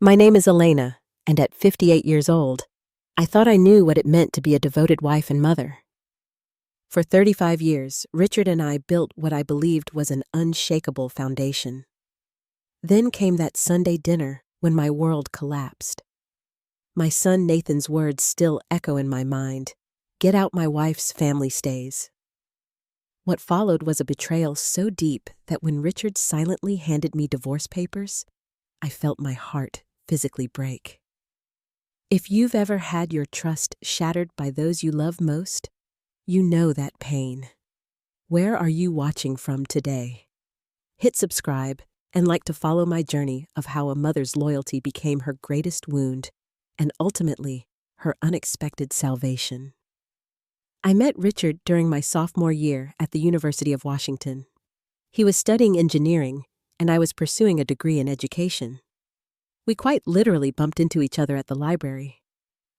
My name is Elena, and at 58 years old, I thought I knew what it meant to be a devoted wife and mother. For 35 years, Richard and I built what I believed was an unshakable foundation. Then came that Sunday dinner when my world collapsed. My son Nathan's words still echo in my mind. "Get out, my wife's family stays." What followed was a betrayal so deep that when Richard silently handed me divorce papers, I felt my heart physically break. If you've ever had your trust shattered by those you love most, you know that pain. Where are you watching from today? Hit subscribe and like to follow my journey of how a mother's loyalty became her greatest wound and ultimately her unexpected salvation. I met Richard during my sophomore year at the University of Washington. He was studying engineering, and I was pursuing a degree in education. We quite literally bumped into each other at the library.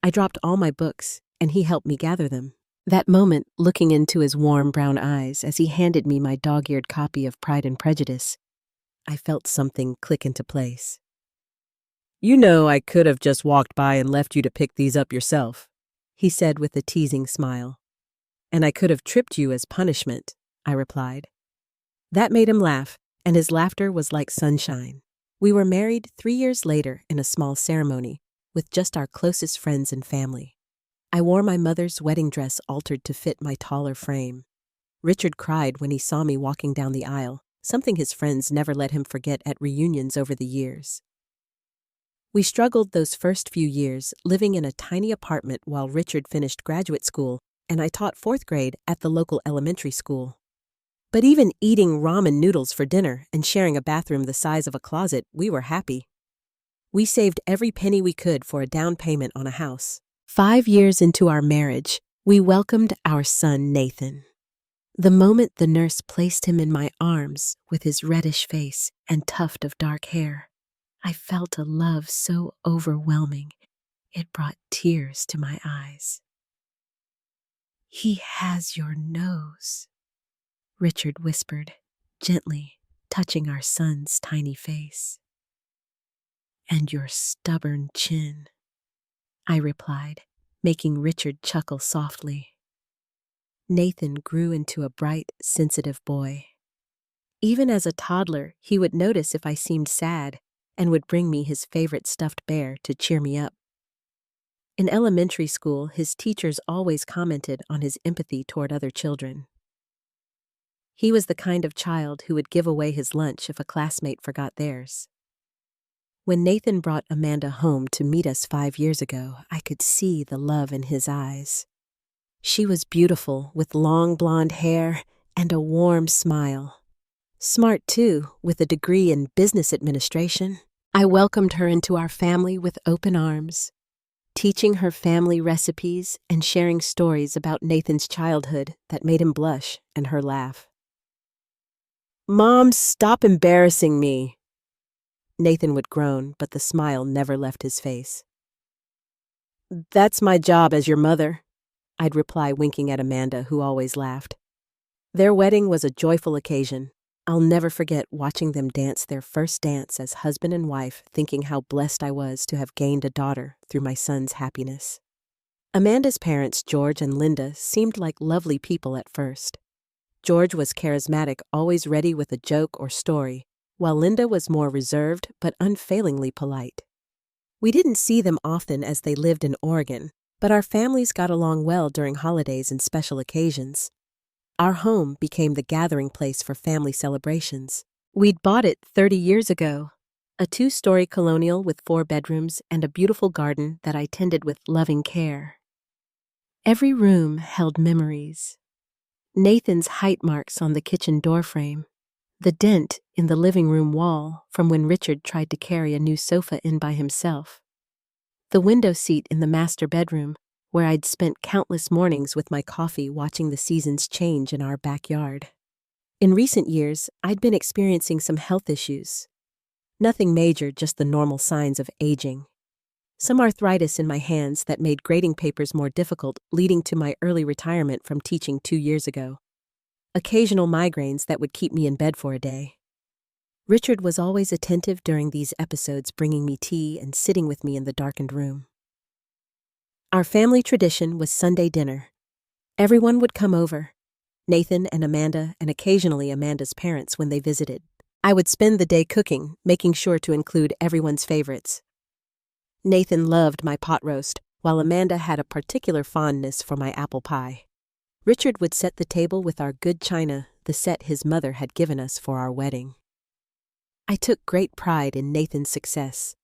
I dropped all my books, and he helped me gather them. That moment, looking into his warm brown eyes as he handed me my dog-eared copy of Pride and Prejudice, I felt something click into place. "You know I could have just walked by and left you to pick these up yourself," he said with a teasing smile. "And I could have tripped you as punishment," I replied. That made him laugh, and his laughter was like sunshine. We were married 3 years later in a small ceremony, with just our closest friends and family. I wore my mother's wedding dress altered to fit my taller frame. Richard cried when he saw me walking down the aisle, something his friends never let him forget at reunions over the years. We struggled those first few years, living in a tiny apartment while Richard finished graduate school and I taught 4th grade at the local elementary school. But even eating ramen noodles for dinner and sharing a bathroom the size of a closet, we were happy. We saved every penny we could for a down payment on a house. 5 years into our marriage, we welcomed our son Nathan. The moment the nurse placed him in my arms with his reddish face and tuft of dark hair, I felt a love so overwhelming it brought tears to my eyes. "He has your nose," Richard whispered, gently touching our son's tiny face. "And your stubborn chin," I replied, making Richard chuckle softly. Nathan grew into a bright, sensitive boy. Even as a toddler, he would notice if I seemed sad and would bring me his favorite stuffed bear to cheer me up. In elementary school, his teachers always commented on his empathy toward other children. He was the kind of child who would give away his lunch if a classmate forgot theirs. When Nathan brought Amanda home to meet us 5 years ago, I could see the love in his eyes. She was beautiful, with long blonde hair and a warm smile. Smart, too, with a degree in business administration. I welcomed her into our family with open arms, teaching her family recipes and sharing stories about Nathan's childhood that made him blush and her laugh. "Mom, stop embarrassing me," Nathan would groan, but the smile never left his face. "That's my job as your mother," I'd reply, winking at Amanda, who always laughed. Their wedding was a joyful occasion. I'll never forget watching them dance their first dance as husband and wife, thinking how blessed I was to have gained a daughter through my son's happiness. Amanda's parents, George and Linda, seemed like lovely people at first. George was charismatic, always ready with a joke or story, while Linda was more reserved but unfailingly polite. We didn't see them often as they lived in Oregon, but our families got along well during holidays and special occasions. Our home became the gathering place for family celebrations. We'd bought it 30 years ago, a 2-story colonial with 4 bedrooms and a beautiful garden that I tended with loving care. Every room held memories. Nathan's height marks on the kitchen doorframe, the dent in the living room wall from when Richard tried to carry a new sofa in by himself, the window seat in the master bedroom where I'd spent countless mornings with my coffee watching the seasons change in our backyard. In recent years, I'd been experiencing some health issues. Nothing major, just the normal signs of aging. Some arthritis in my hands that made grading papers more difficult, leading to my early retirement from teaching 2 years ago. Occasional migraines that would keep me in bed for a day. Richard was always attentive during these episodes, bringing me tea and sitting with me in the darkened room. Our family tradition was Sunday dinner. Everyone would come over, Nathan and Amanda, and occasionally Amanda's parents when they visited. I would spend the day cooking, making sure to include everyone's favorites. Nathan loved my pot roast, while Amanda had a particular fondness for my apple pie. Richard would set the table with our good china, the set his mother had given us for our wedding. I took great pride in Nathan's success.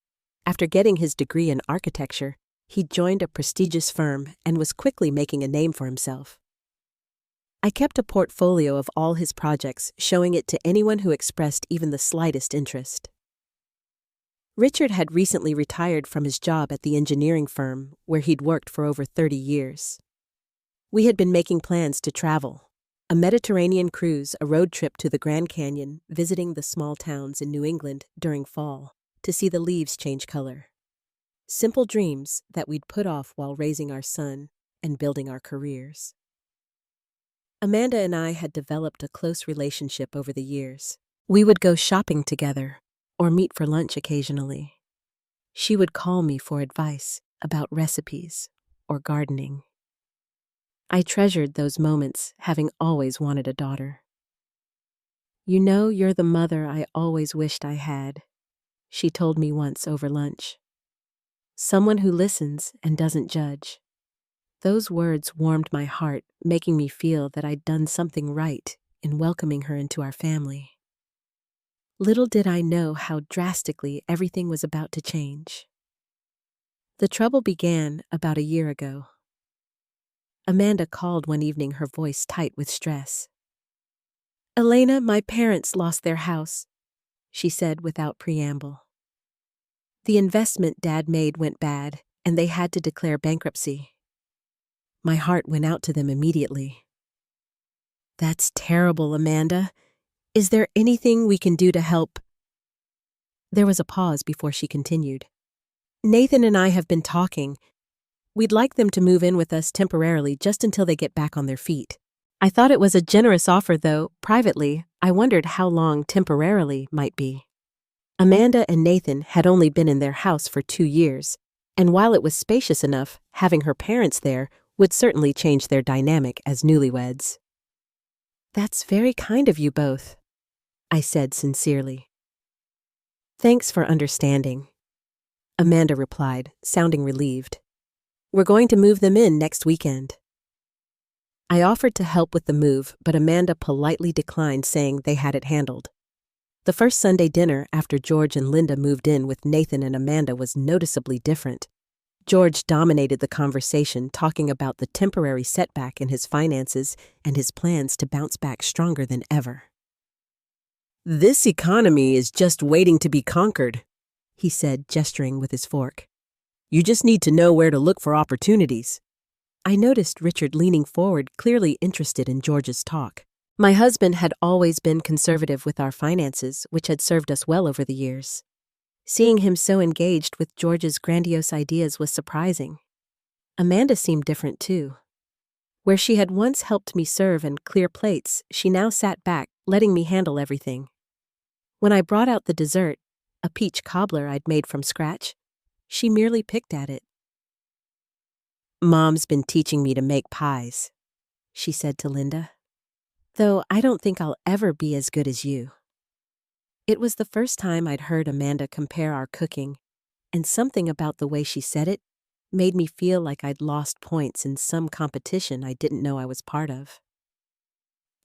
After getting his degree in architecture, he joined a prestigious firm and was quickly making a name for himself. I kept a portfolio of all his projects, showing it to anyone who expressed even the slightest interest. Richard had recently retired from his job at the engineering firm, where he'd worked for over 30 years. We had been making plans to travel, a Mediterranean cruise, a road trip to the Grand Canyon, visiting the small towns in New England during fall to see the leaves change color. Simple dreams that we'd put off while raising our son and building our careers. Amanda and I had developed a close relationship over the years. We would go shopping together or meet for lunch occasionally. She would call me for advice about recipes or gardening. I treasured those moments, having always wanted a daughter. "You know, you're the mother I always wished I had," she told me once over lunch. "Someone who listens and doesn't judge." Those words warmed my heart, making me feel that I'd done something right in welcoming her into our family. Little did I know how drastically everything was about to change. The trouble began about a year ago. Amanda called one evening, her voice tight with stress. "Elena, my parents lost their house," she said without preamble. "The investment Dad made went bad, and they had to declare bankruptcy." My heart went out to them immediately. "That's terrible, Amanda. Is there anything we can do to help?" There was a pause before she continued. "Nathan and I have been talking. We'd like them to move in with us temporarily just until they get back on their feet. I thought it was a generous offer, though. Privately, I wondered how long temporarily might be." Amanda and Nathan had only been in their house for 2 years, and while it was spacious enough, having her parents there would certainly change their dynamic as newlyweds. "That's very kind of you both," I said sincerely. "Thanks for understanding," Amanda replied, sounding relieved. "We're going to move them in next weekend." I offered to help with the move, but Amanda politely declined, saying they had it handled. The first Sunday dinner after George and Linda moved in with Nathan and Amanda was noticeably different. George dominated the conversation, talking about the temporary setback in his finances and his plans to bounce back stronger than ever. "This economy is just waiting to be conquered," he said, gesturing with his fork. "You just need to know where to look for opportunities." I noticed Richard leaning forward, clearly interested in George's talk. My husband had always been conservative with our finances, which had served us well over the years. Seeing him so engaged with George's grandiose ideas was surprising. Amanda seemed different too. Where she had once helped me serve and clear plates, she now sat back, letting me handle everything. When I brought out the dessert, a peach cobbler I'd made from scratch, she merely picked at it. "Mom's been teaching me to make pies," she said to Linda. "Though I don't think I'll ever be as good as you." It was the first time I'd heard Amanda compare our cooking, and something about the way she said it made me feel like I'd lost points in some competition I didn't know I was part of.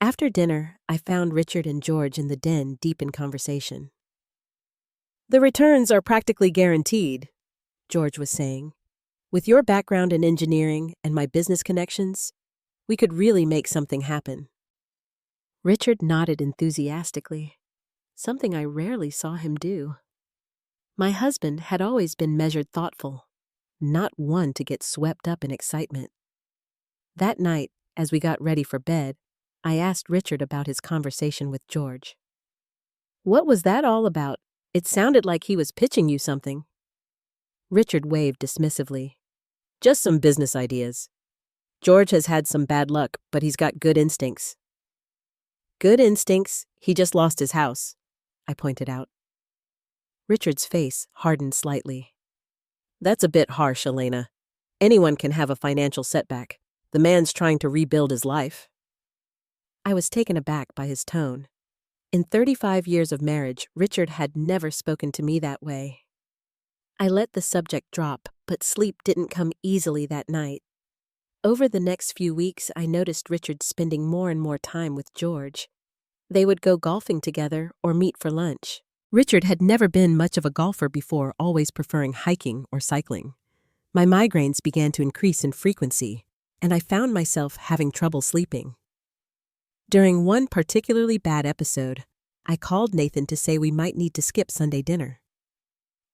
After dinner, I found Richard and George in the den, deep in conversation. "The returns are practically guaranteed," George was saying. "With your background in engineering and my business connections, we could really make something happen." Richard nodded enthusiastically, something I rarely saw him do. My husband had always been measured, thoughtful, not one to get swept up in excitement. That night, as we got ready for bed, I asked Richard about his conversation with George. "What was that all about? It sounded like he was pitching you something." Richard waved dismissively. "Just some business ideas. George has had some bad luck, but he's got good instincts." "Good instincts. He just lost his house," I pointed out. Richard's face hardened slightly. That's a bit harsh, Elena. Anyone can have a financial setback. The man's trying to rebuild his life. I was taken aback by his tone. In 35 years of marriage, Richard had never spoken to me that way. I let the subject drop, but sleep didn't come easily that night. Over the next few weeks, I noticed Richard spending more and more time with George. They would go golfing together or meet for lunch. Richard had never been much of a golfer before, always preferring hiking or cycling. My migraines began to increase in frequency, and I found myself having trouble sleeping. During one particularly bad episode, I called Nathan to say we might need to skip Sunday dinner.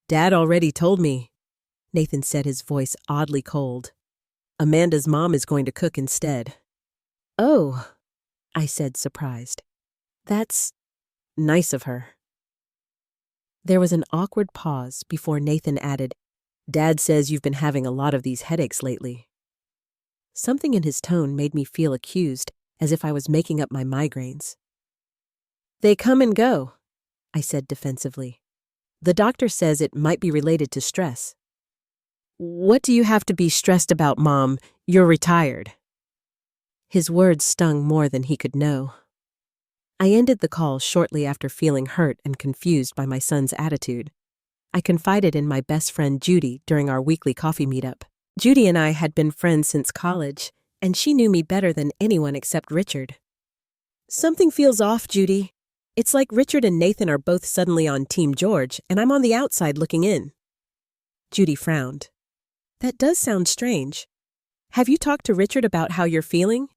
Dad already told me, Nathan said, his voice oddly cold. Amanda's mom is going to cook instead. Oh, I said, surprised. That's nice of her. There was an awkward pause before Nathan added, Dad says you've been having a lot of these headaches lately. Something in his tone made me feel accused, as if I was making up my migraines. They come and go, I said defensively. The doctor says it might be related to stress. What do you have to be stressed about, Mom? You're retired. His words stung more than he could know. I ended the call shortly after feeling hurt and confused by my son's attitude. I confided in my best friend Judy during our weekly coffee meetup. Judy and I had been friends since college, and she knew me better than anyone except Richard. Something feels off, Judy. It's like Richard and Nathan are both suddenly on Team George, and I'm on the outside looking in. Judy frowned. That does sound strange. Have you talked to Richard about how you're feeling?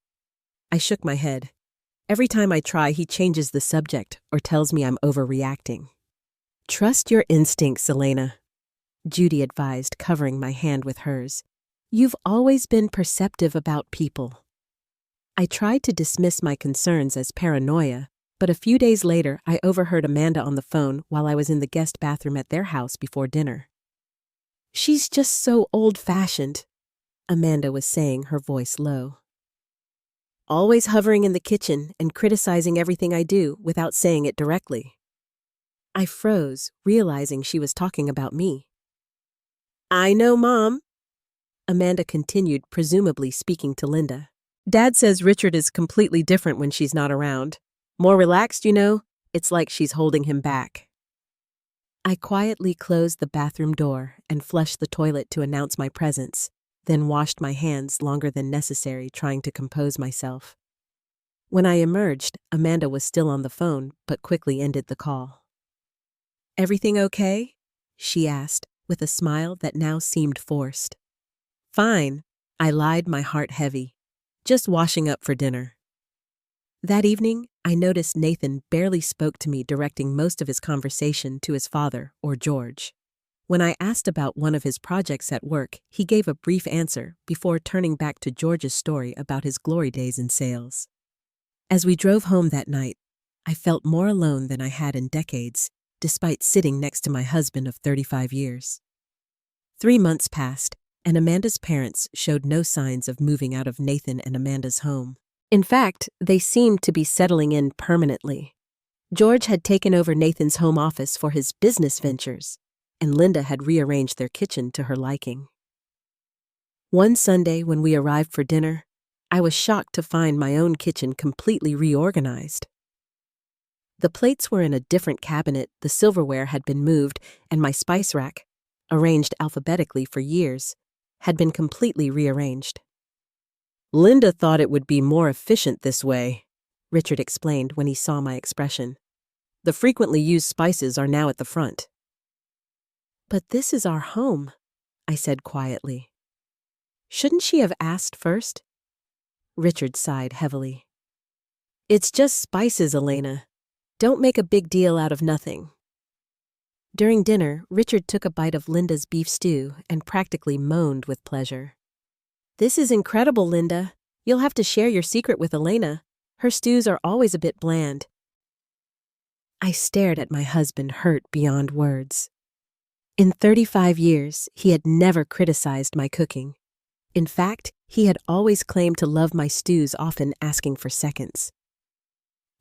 I shook my head. Every time I try, he changes the subject or tells me I'm overreacting. Trust your instincts, Elena, Judy advised, covering my hand with hers. You've always been perceptive about people. I tried to dismiss my concerns as paranoia, but a few days later I overheard Amanda on the phone while I was in the guest bathroom at their house before dinner. She's just so old-fashioned, Amanda was saying, her voice low. Always hovering in the kitchen and criticizing everything I do without saying it directly. I froze, realizing she was talking about me. I know, Mom, Amanda continued, presumably speaking to Linda. Dad says Richard is completely different when she's not around. More relaxed, you know? It's like she's holding him back. I quietly closed the bathroom door and flushed the toilet to announce my presence, then washed my hands longer than necessary, trying to compose myself. When I emerged, Amanda was still on the phone, but quickly ended the call. Everything okay? She asked, with a smile that now seemed forced. Fine, I lied, my heart heavy. Just washing up for dinner. That evening, I noticed Nathan barely spoke to me, directing most of his conversation to his father or George. When I asked about one of his projects at work, he gave a brief answer before turning back to George's story about his glory days in sales. As we drove home that night, I felt more alone than I had in decades, despite sitting next to my husband of 35 years. 3 months passed, and Amanda's parents showed no signs of moving out of Nathan and Amanda's home. In fact, they seemed to be settling in permanently. George had taken over Nathan's home office for his business ventures, and Linda had rearranged their kitchen to her liking. One Sunday when we arrived for dinner, I was shocked to find my own kitchen completely reorganized. The plates were in a different cabinet, the silverware had been moved, and my spice rack, arranged alphabetically for years, had been completely rearranged. Linda thought it would be more efficient this way, Richard explained when he saw my expression. The frequently used spices are now at the front. But this is our home, I said quietly. Shouldn't she have asked first? Richard sighed heavily. It's just spices, Elena. Don't make a big deal out of nothing. During dinner, Richard took a bite of Linda's beef stew and practically moaned with pleasure. This is incredible, Linda. You'll have to share your secret with Elena. Her stews are always a bit bland. I stared at my husband, hurt beyond words. In 35 years, he had never criticized my cooking. In fact, he had always claimed to love my stews, often asking for seconds.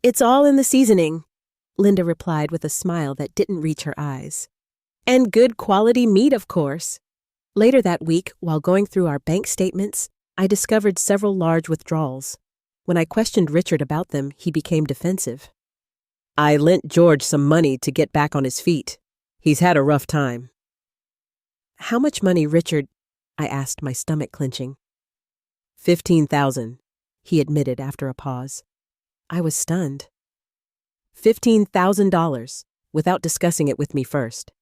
It's all in the seasoning, Linda replied with a smile that didn't reach her eyes. And good quality meat, of course. Later that week, while going through our bank statements, I discovered several large withdrawals. When I questioned Richard about them, he became defensive. I lent George some money to get back on his feet. He's had a rough time. How much money, Richard? I asked, my stomach clenching. $15,000, he admitted after a pause. I was stunned. $15,000, without discussing it with me first.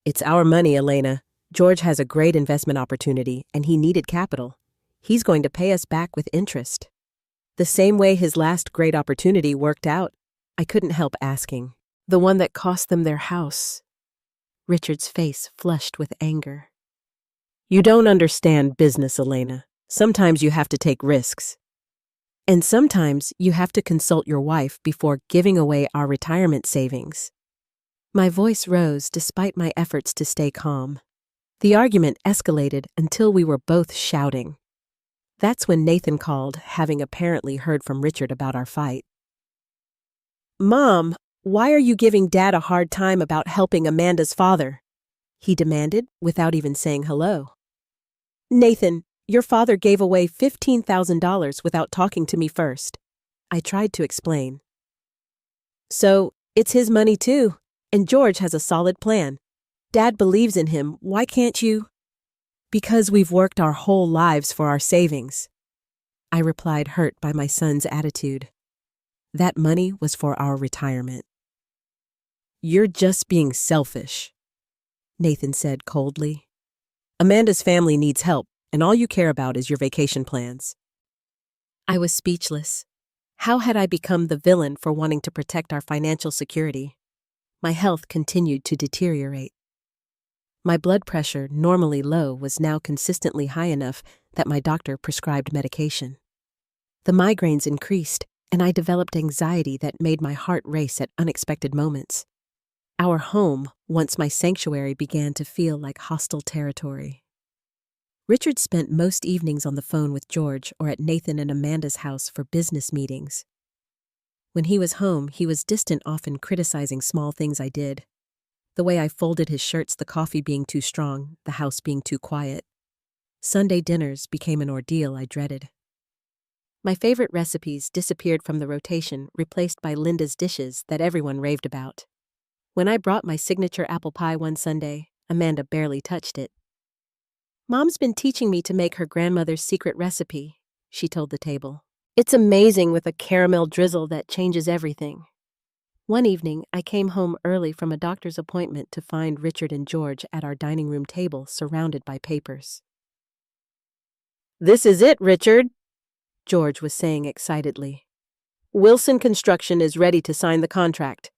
It's our money, Elena. George has a great investment opportunity, and he needed capital. He's going to pay us back with interest. The same way his last great opportunity worked out. I couldn't help asking. The one that cost them their house. Richard's face flushed with anger. You don't understand business, Elena. Sometimes you have to take risks. And sometimes you have to consult your wife before giving away our retirement savings. My voice rose despite my efforts to stay calm. The argument escalated until we were both shouting. That's when Nathan called, having apparently heard from Richard about our fight. Mom, why are you giving Dad a hard time about helping Amanda's father? He demanded without even saying hello. Nathan, your father gave away $15,000 without talking to me first. I tried to explain. So, it's his money too, and George has a solid plan. Dad believes in him, why can't you? Because we've worked our whole lives for our savings. I replied, hurt by my son's attitude. That money was for our retirement. You're just being selfish, Nathan said coldly. Amanda's family needs help, and all you care about is your vacation plans. I was speechless. How had I become the villain for wanting to protect our financial security? My health continued to deteriorate. My blood pressure, normally low, was now consistently high enough that my doctor prescribed medication. The migraines increased, and I developed anxiety that made my heart race at unexpected moments. Our home, once my sanctuary, began to feel like hostile territory. Richard spent most evenings on the phone with George or at Nathan and Amanda's house for business meetings. When he was home, he was distant, often criticizing small things I did. The way I folded his shirts, the coffee being too strong, the house being too quiet. Sunday dinners became an ordeal I dreaded. My favorite recipes disappeared from the rotation, replaced by Linda's dishes that everyone raved about. When I brought my signature apple pie one Sunday, Amanda barely touched it. Mom's been teaching me to make her grandmother's secret recipe, she told the table. It's amazing with a caramel drizzle that changes everything. One evening, I came home early from a doctor's appointment to find Richard and George at our dining room table surrounded by papers. This is it, Richard, George was saying excitedly. Wilson Construction is ready to sign the contract.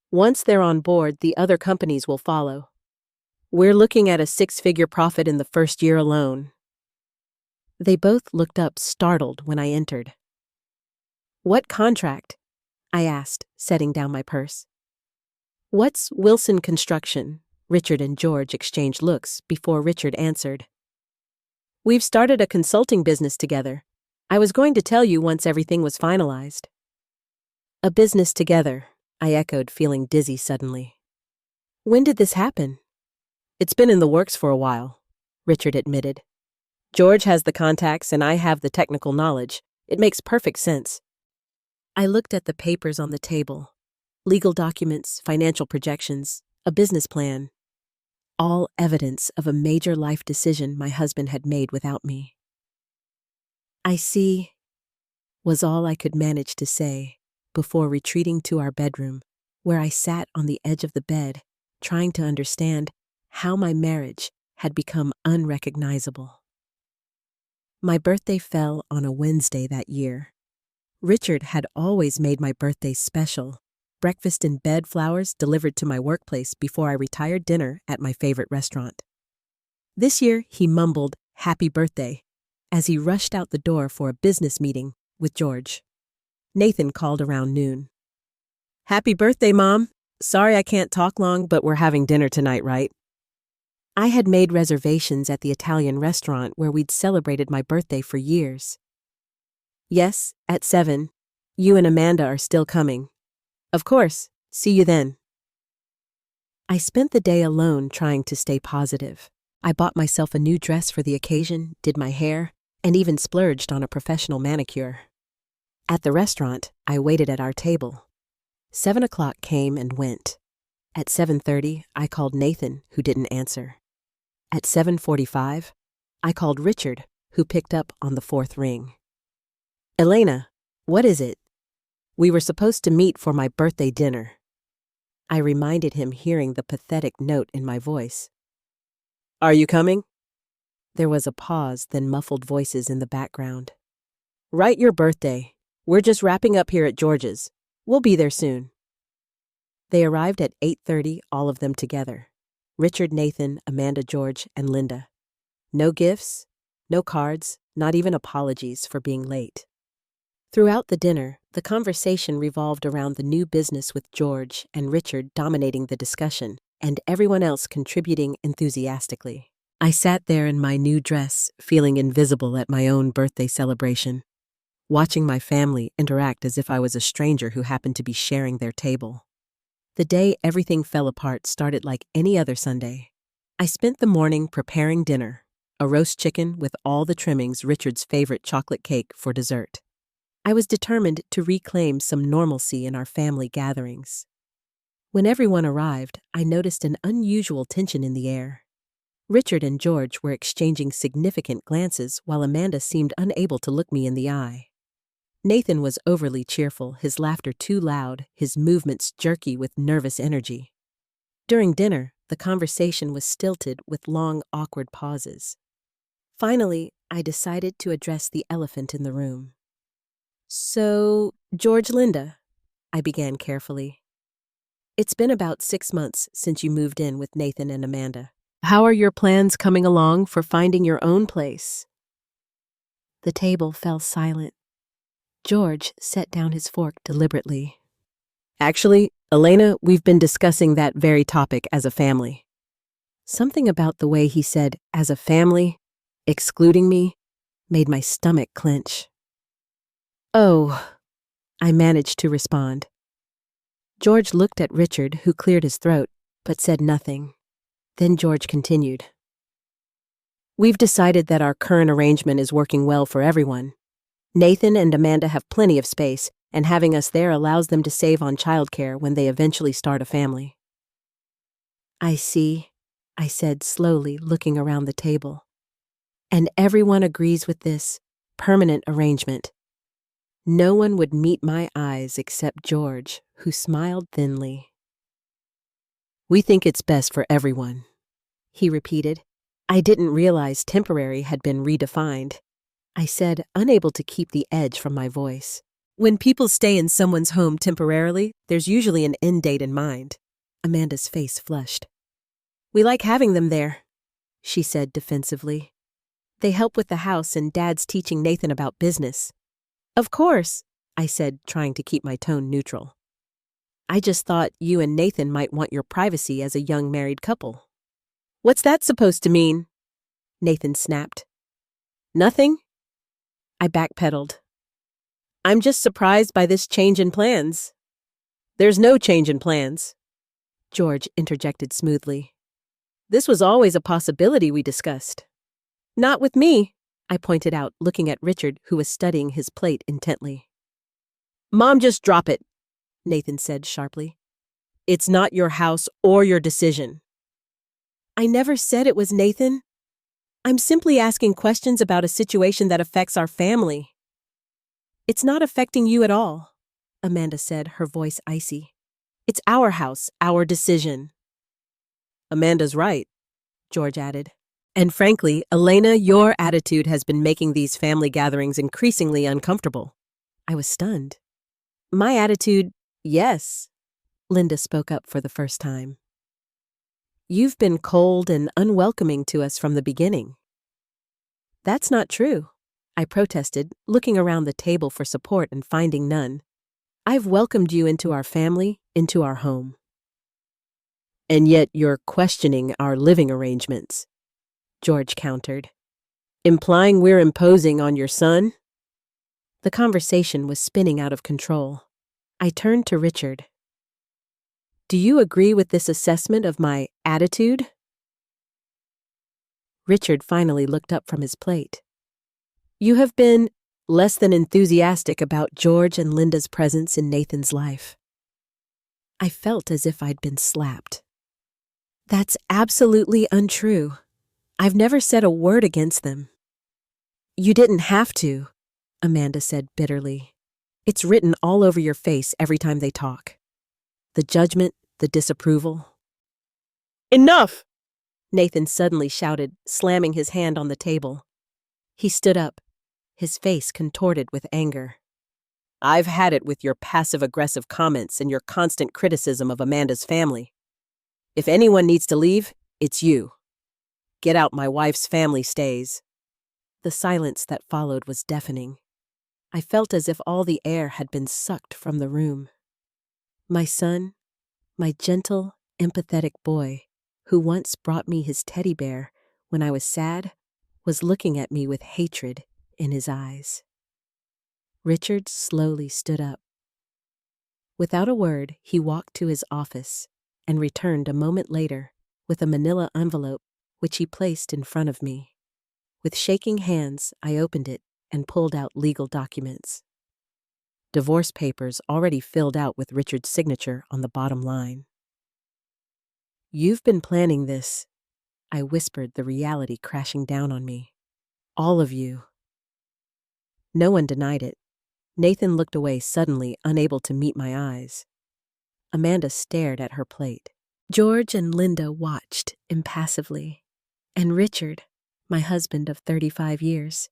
Once they're on board, the other companies will follow. We're looking at a 6-figure profit in the first year alone. They both looked up, startled, when I entered. What contract? I asked, setting down my purse. What's Wilson Construction? Richard and George exchanged looks before Richard answered. We've started a consulting business together. I was going to tell you once everything was finalized. A business together, I echoed, feeling dizzy suddenly. When did this happen? It's been in the works for a while, Richard admitted. George has the contacts and I have the technical knowledge. It makes perfect sense. I looked at the papers on the table. Legal documents, financial projections, a business plan. All evidence of a major life decision my husband had made without me. I see, was all I could manage to say before retreating to our bedroom, where I sat on the edge of the bed, trying to understand how my marriage had become unrecognizable. My birthday fell on a Wednesday that year. Richard had always made my birthday special. Breakfast in bed, flowers delivered to my workplace before I retired, dinner at my favorite restaurant. This year, he mumbled, "Happy birthday," as he rushed out the door for a business meeting with George. Nathan called around noon. Happy birthday, Mom. Sorry I can't talk long, but we're having dinner tonight, right? I had made reservations at the Italian restaurant where we'd celebrated my birthday for years. Yes, at 7. You and Amanda are still coming. Of course, See you then. I spent the day alone trying to stay positive. I bought myself a new dress for the occasion, did my hair, and even splurged on a professional manicure. At the restaurant, I waited at our table. 7 o'clock came and went. At 7:30, I called Nathan, who didn't answer. At 7:45, I called Richard, who picked up on the fourth ring. Elena, what is it? We were supposed to meet for my birthday dinner. I reminded him, hearing the pathetic note in my voice. Are you coming? There was a pause, then muffled voices in the background. Write your birthday. We're just wrapping up here at George's. We'll be there soon. They arrived at 8:30, all of them together. Richard, Nathan, Amanda, George, and Linda. No gifts, no cards, not even apologies for being late. Throughout the dinner, the conversation revolved around the new business, with George and Richard dominating the discussion, and everyone else contributing enthusiastically. I sat there in my new dress, feeling invisible at my own birthday celebration, watching my family interact as if I was a stranger who happened to be sharing their table. The day everything fell apart started like any other Sunday. I spent the morning preparing dinner, a roast chicken with all the trimmings, Richard's favorite chocolate cake for dessert. I was determined to reclaim some normalcy in our family gatherings. When everyone arrived, I noticed an unusual tension in the air. Richard and George were exchanging significant glances while Amanda seemed unable to look me in the eye. Nathan was overly cheerful, his laughter too loud, his movements jerky with nervous energy. During dinner, the conversation was stilted with long, awkward pauses. Finally, I decided to address the elephant in the room. So, George, Linda, I began carefully. It's been about 6 months since you moved in with Nathan and Amanda. How are your plans coming along for finding your own place? The table fell silent. George set down his fork deliberately. Actually, Elena, we've been discussing that very topic as a family. Something about the way he said, as a family, excluding me, made my stomach clench. Oh, I managed to respond. George looked at Richard, who cleared his throat, but said nothing. Then George continued. We've decided that our current arrangement is working well for everyone. Nathan and Amanda have plenty of space, and having us there allows them to save on childcare when they eventually start a family. I see, I said slowly, looking around the table. And everyone agrees with this permanent arrangement. No one would meet my eyes except George, who smiled thinly. We think it's best for everyone, he repeated. I didn't realize temporary had been redefined. I said, unable to keep the edge from my voice. When people stay in someone's home temporarily, there's usually an end date in mind. Amanda's face flushed. We like having them there, she said defensively. They help with the house and Dad's teaching Nathan about business. Of course, I said, trying to keep my tone neutral. I just thought you and Nathan might want your privacy as a young married couple. What's that supposed to mean? Nathan snapped. Nothing? I backpedaled. I'm just surprised by this change in plans. There's no change in plans, George interjected smoothly. This was always a possibility we discussed. Not with me, I pointed out, looking at Richard, who was studying his plate intently. Mom, just drop it, Nathan said sharply. It's not your house or your decision. I never said it was, Nathan. I'm simply asking questions about a situation that affects our family. It's not affecting you at all, Amanda said, her voice icy. It's our house, our decision. Amanda's right, George added. And frankly, Elena, your attitude has been making these family gatherings increasingly uncomfortable. I was stunned. My attitude, yes, Linda spoke up for the first time. You've been cold and unwelcoming to us from the beginning. That's not true, I protested, looking around the table for support and finding none. I've welcomed you into our family, into our home. And yet you're questioning our living arrangements, George countered. Implying we're imposing on your son? The conversation was spinning out of control. I turned to Richard. Do you agree with this assessment of my attitude? Richard finally looked up from his plate. You have been less than enthusiastic about George and Linda's presence in Nathan's life. I felt as if I'd been slapped. That's absolutely untrue. I've never said a word against them. You didn't have to, Amanda said bitterly. It's written all over your face every time they talk. The judgment, the disapproval. Enough! Nathan suddenly shouted, slamming his hand on the table. He stood up, his face contorted with anger. I've had it with your passive-aggressive comments and your constant criticism of Amanda's family. If anyone needs to leave, it's you. Get out, my wife's family stays. The silence that followed was deafening. I felt as if all the air had been sucked from the room. My son, my gentle, empathetic boy, who once brought me his teddy bear when I was sad, was looking at me with hatred in his eyes. Richard slowly stood up. Without a word, he walked to his office and returned a moment later with a manila envelope which he placed in front of me. With shaking hands, I opened it and pulled out legal documents. Divorce papers already filled out with Richard's signature on the bottom line. You've been planning this, I whispered, the reality crashing down on me. All of you. No one denied it. Nathan looked away suddenly, unable to meet my eyes. Amanda stared at her plate. George and Linda watched impassively. And Richard, my husband of 35 years,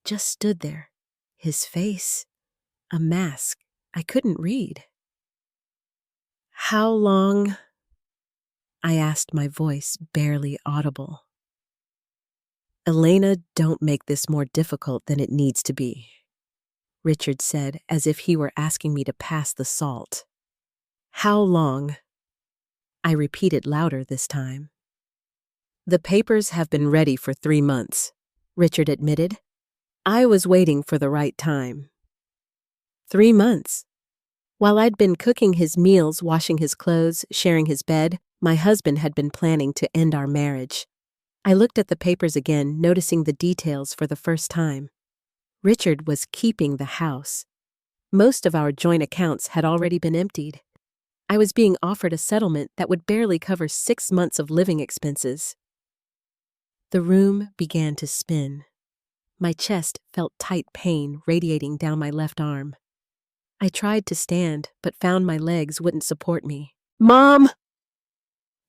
just stood there, his face a mask I couldn't read. How long? I asked, my voice barely audible. Elena, don't make this more difficult than it needs to be, Richard said, as if he were asking me to pass the salt. How long? I repeated louder this time. The papers have been ready for 3 months, Richard admitted. I was waiting for the right time. 3 months. While I'd been cooking his meals, washing his clothes, sharing his bed, my husband had been planning to end our marriage. I looked at the papers again, noticing the details for the first time. Richard was keeping the house. Most of our joint accounts had already been emptied. I was being offered a settlement that would barely cover 6 months of living expenses. The room began to spin. My chest felt tight pain radiating down my left arm. I tried to stand, but found my legs wouldn't support me. Mom!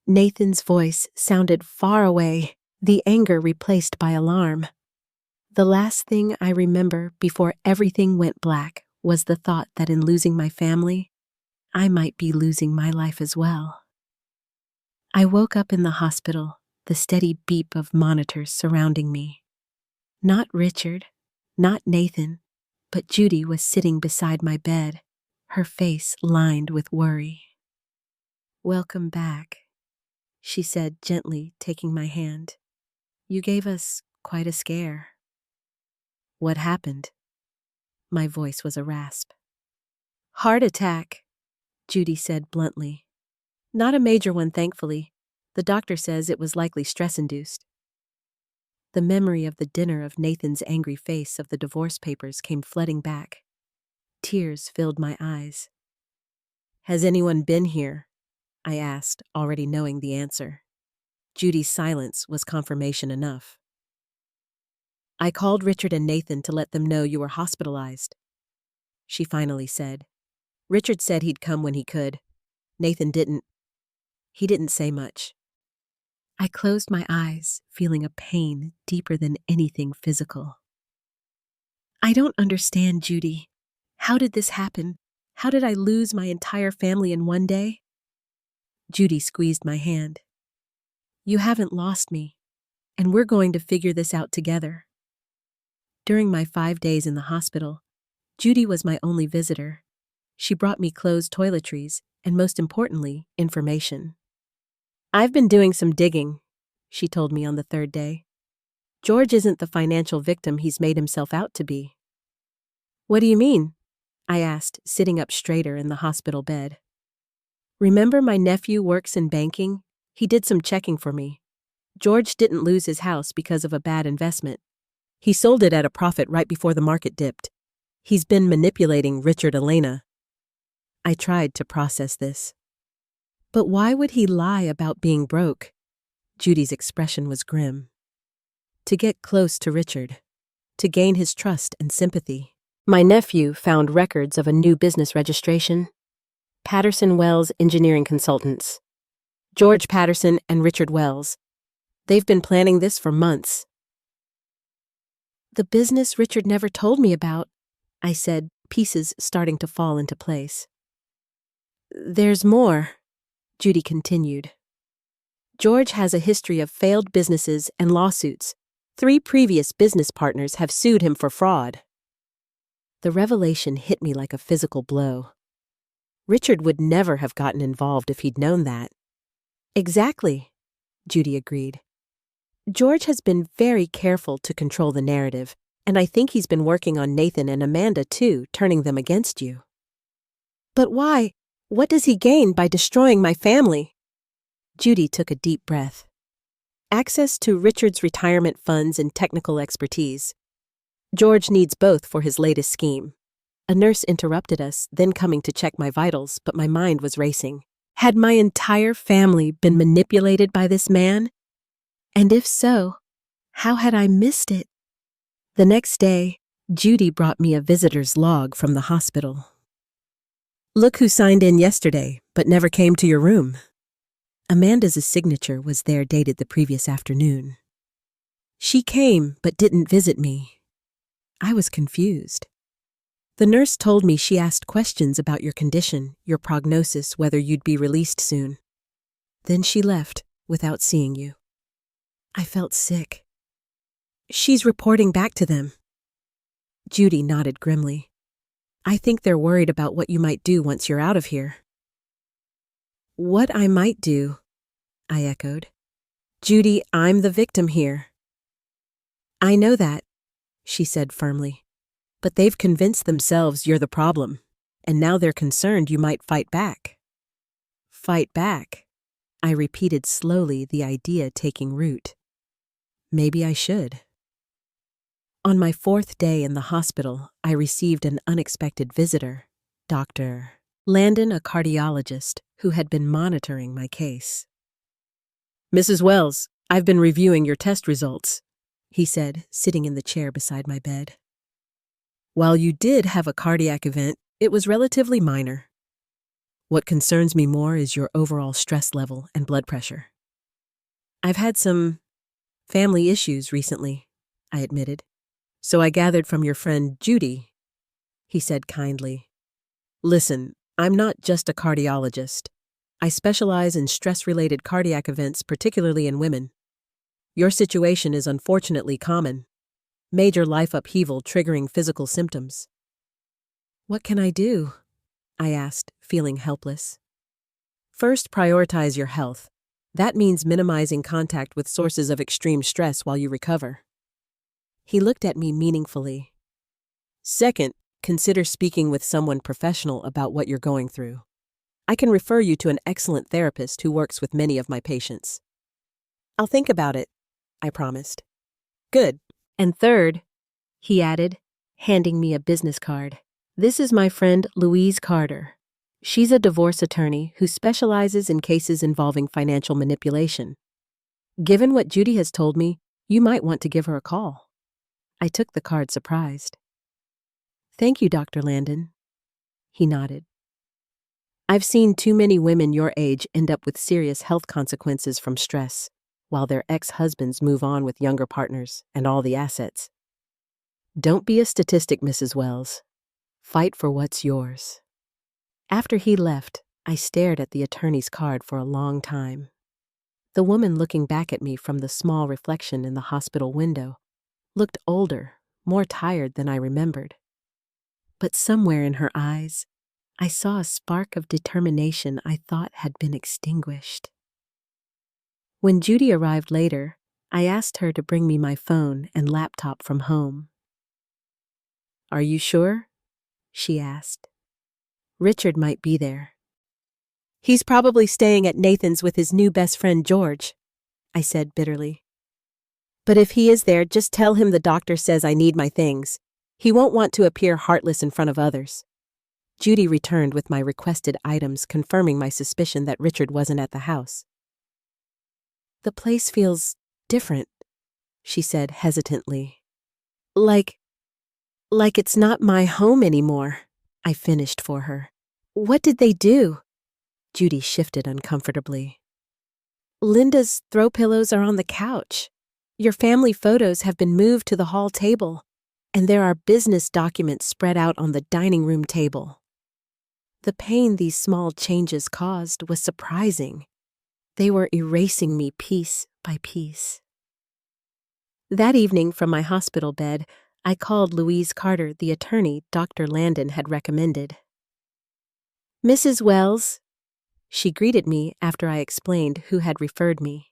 Nathan's voice sounded far away, the anger replaced by alarm. The last thing I remember before everything went black was the thought that in losing my family, I might be losing my life as well. I woke up in the hospital, the steady beep of monitors surrounding me. Not Richard, not Nathan, but Judy was sitting beside my bed, her face lined with worry. Welcome back, she said gently, taking my hand. You gave us quite a scare. What happened? My voice was a rasp. Heart attack, Judy said bluntly. Not a major one, thankfully. The doctor says it was likely stress-induced. The memory of the dinner, of Nathan's angry face, of the divorce papers came flooding back. Tears filled my eyes. Has anyone been here? I asked, already knowing the answer. Judy's silence was confirmation enough. I called Richard and Nathan to let them know you were hospitalized, she finally said. Richard said he'd come when he could. Nathan didn't. He didn't say much. I closed my eyes, feeling a pain deeper than anything physical. I don't understand, Judy. How did this happen? How did I lose my entire family in one day? Judy squeezed my hand. You haven't lost me, and we're going to figure this out together. During my 5 days in the hospital, Judy was my only visitor. She brought me closed toiletries and, most importantly, information. I've been doing some digging, she told me on the 3rd day. George isn't the financial victim he's made himself out to be. What do you mean? I asked, sitting up straighter in the hospital bed. Remember my nephew works in banking? He did some checking for me. George didn't lose his house because of a bad investment. He sold it at a profit right before the market dipped. He's been manipulating Richard Elena. I tried to process this. But why would he lie about being broke? Judy's expression was grim. To get close to Richard. To gain his trust and sympathy. My nephew found records of a new business registration. Patterson Wells Engineering Consultants. George Patterson and Richard Wells. They've been planning this for months. The business Richard never told me about, I said, pieces starting to fall into place. There's more, Judy continued. George has a history of failed businesses and lawsuits. 3 previous business partners have sued him for fraud. The revelation hit me like a physical blow. Richard would never have gotten involved if he'd known that. Exactly, Judy agreed. George has been very careful to control the narrative, and I think he's been working on Nathan and Amanda too, turning them against you. But why? What does he gain by destroying my family? Judy took a deep breath. Access to Richard's retirement funds and technical expertise. George needs both for his latest scheme. A nurse interrupted us, then coming to check my vitals, but my mind was racing. Had my entire family been manipulated by this man? And if so, how had I missed it? The next day, Judy brought me a visitor's log from the hospital. Look who signed in yesterday, but never came to your room. Amanda's signature was there dated the previous afternoon. She came, but didn't visit me. I was confused. The nurse told me she asked questions about your condition, your prognosis, whether you'd be released soon. Then she left, without seeing you. I felt sick. She's reporting back to them. Judy nodded grimly. I think they're worried about what you might do once you're out of here. What I might do, I echoed. Judy, I'm the victim here. I know that, she said firmly. But they've convinced themselves you're the problem, and now they're concerned you might fight back. Fight back, I repeated slowly, the idea taking root. Maybe I should. On my 4th day in the hospital, I received an unexpected visitor, Dr. Landon, a cardiologist who had been monitoring my case. Mrs. Wells, I've been reviewing your test results, he said, sitting in the chair beside my bed. While you did have a cardiac event, it was relatively minor. What concerns me more is your overall stress level and blood pressure. I've had some family issues recently, I admitted. So I gathered from your friend Judy, he said kindly. Listen, I'm not just a cardiologist. I specialize in stress-related cardiac events, particularly in women. Your situation is unfortunately common. Major life upheaval triggering physical symptoms. What can I do? I asked, feeling helpless. First, prioritize your health. That means minimizing contact with sources of extreme stress while you recover. He looked at me meaningfully. Second, consider speaking with someone professional about what you're going through. I can refer you to an excellent therapist who works with many of my patients. I'll think about it, I promised. Good. And third, he added, handing me a business card. This is my friend Louise Carter. She's a divorce attorney who specializes in cases involving financial manipulation. Given what Judy has told me, you might want to give her a call. I took the card surprised. Thank you, Dr. Landon. He nodded. I've seen too many women your age end up with serious health consequences from stress, while their ex-husbands move on with younger partners and all the assets. Don't be a statistic, Mrs. Wells. Fight for what's yours. After he left, I stared at the attorney's card for a long time. The woman looking back at me from the small reflection in the hospital window looked older, more tired than I remembered. But somewhere in her eyes, I saw a spark of determination I thought had been extinguished. When Judy arrived later, I asked her to bring me my phone and laptop from home. Are you sure? She asked. Richard might be there. He's probably staying at Nathan's with his new best friend George, I said bitterly. But if he is there, just tell him the doctor says I need my things. He won't want to appear heartless in front of others. Judy returned with my requested items, confirming my suspicion that Richard wasn't at the house. The place feels different, she said hesitantly. Like it's not my home anymore, I finished for her. What did they do? Judy shifted uncomfortably. Linda's throw pillows are on the couch. Your family photos have been moved to the hall table, and there are business documents spread out on the dining room table. The pain these small changes caused was surprising. They were erasing me piece by piece. That evening from my hospital bed, I called Louise Carter, the attorney Dr. Landon had recommended. Mrs. Wells, she greeted me after I explained who had referred me.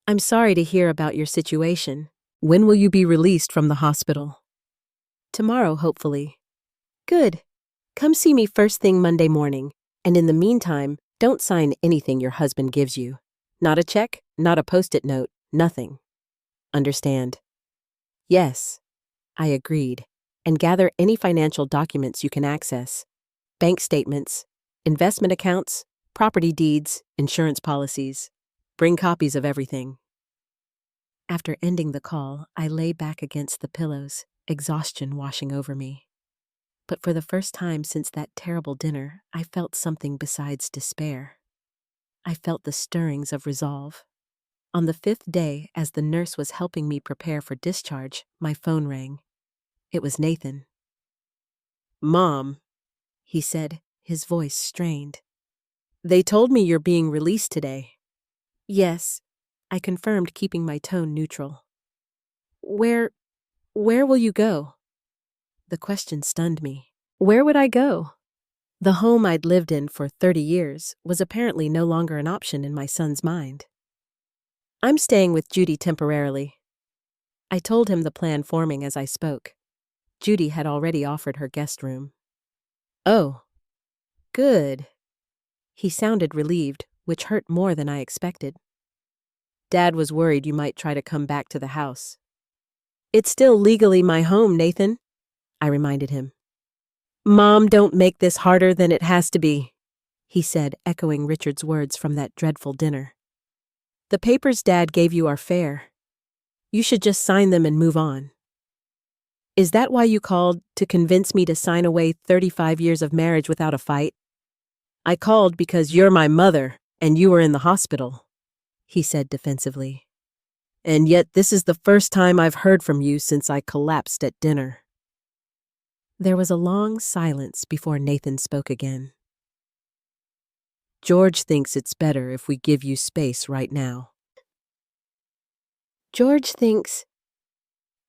I'm sorry to hear about your situation. When will you be released from the hospital? Tomorrow, hopefully. Good. Come see me first thing Monday morning, and in the meantime, don't sign anything your husband gives you. Not a check, not a post-it note, nothing. Understand? Yes, I agreed, and gather any financial documents you can access. Bank statements, investment accounts, property deeds, insurance policies. Bring copies of everything. After ending the call, I lay back against the pillows, exhaustion washing over me. But for the first time since that terrible dinner, I felt something besides despair. I felt the stirrings of resolve. On the 5th day, as the nurse was helping me prepare for discharge, my phone rang. It was Nathan. Mom, he said, his voice strained. They told me you're being released today. Yes, I confirmed, keeping my tone neutral. Where will you go? The question stunned me. Where would I go? The home I'd lived in for 30 years was apparently no longer an option in my son's mind. I'm staying with Judy temporarily. I told him the plan forming as I spoke. Judy had already offered her guest room. Oh, good. He sounded relieved, which hurt more than I expected. Dad was worried you might try to come back to the house. It's still legally my home, Nathan, I reminded him. Mom, don't make this harder than it has to be, he said, echoing Richard's words from that dreadful dinner. The papers Dad gave you are fair. You should just sign them and move on. Is that why you called, to convince me to sign away 35 years of marriage without a fight? I called because you're my mother and you were in the hospital, he said defensively. And yet this is the first time I've heard from you since I collapsed at dinner. There was a long silence before Nathan spoke again. George thinks it's better if we give you space right now. George thinks,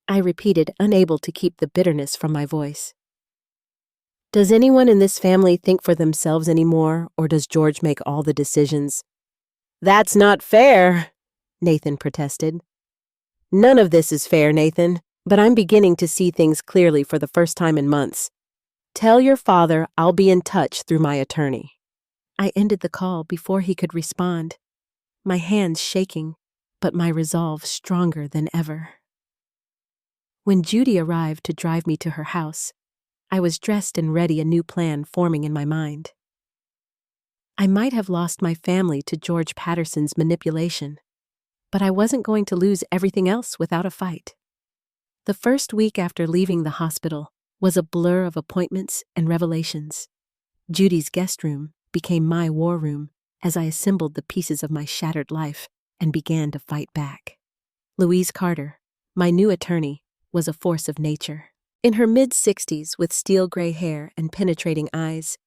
I repeated, unable to keep the bitterness from my voice. Does anyone in this family think for themselves anymore, or does George make all the decisions? That's not fair, Nathan protested. None of this is fair, Nathan, but I'm beginning to see things clearly for the first time in months. Tell your father I'll be in touch through my attorney. I ended the call before he could respond, my hands shaking, but my resolve stronger than ever. When Judy arrived to drive me to her house, I was dressed and ready, a new plan forming in my mind. I might have lost my family to George Patterson's manipulation, but I wasn't going to lose everything else without a fight. The first week after leaving the hospital was a blur of appointments and revelations. Judy's guest room became my war room as I assembled the pieces of my shattered life and began to fight back. Louise Carter, my new attorney, was a force of nature. In her mid-60s, with steel gray hair and penetrating eyes,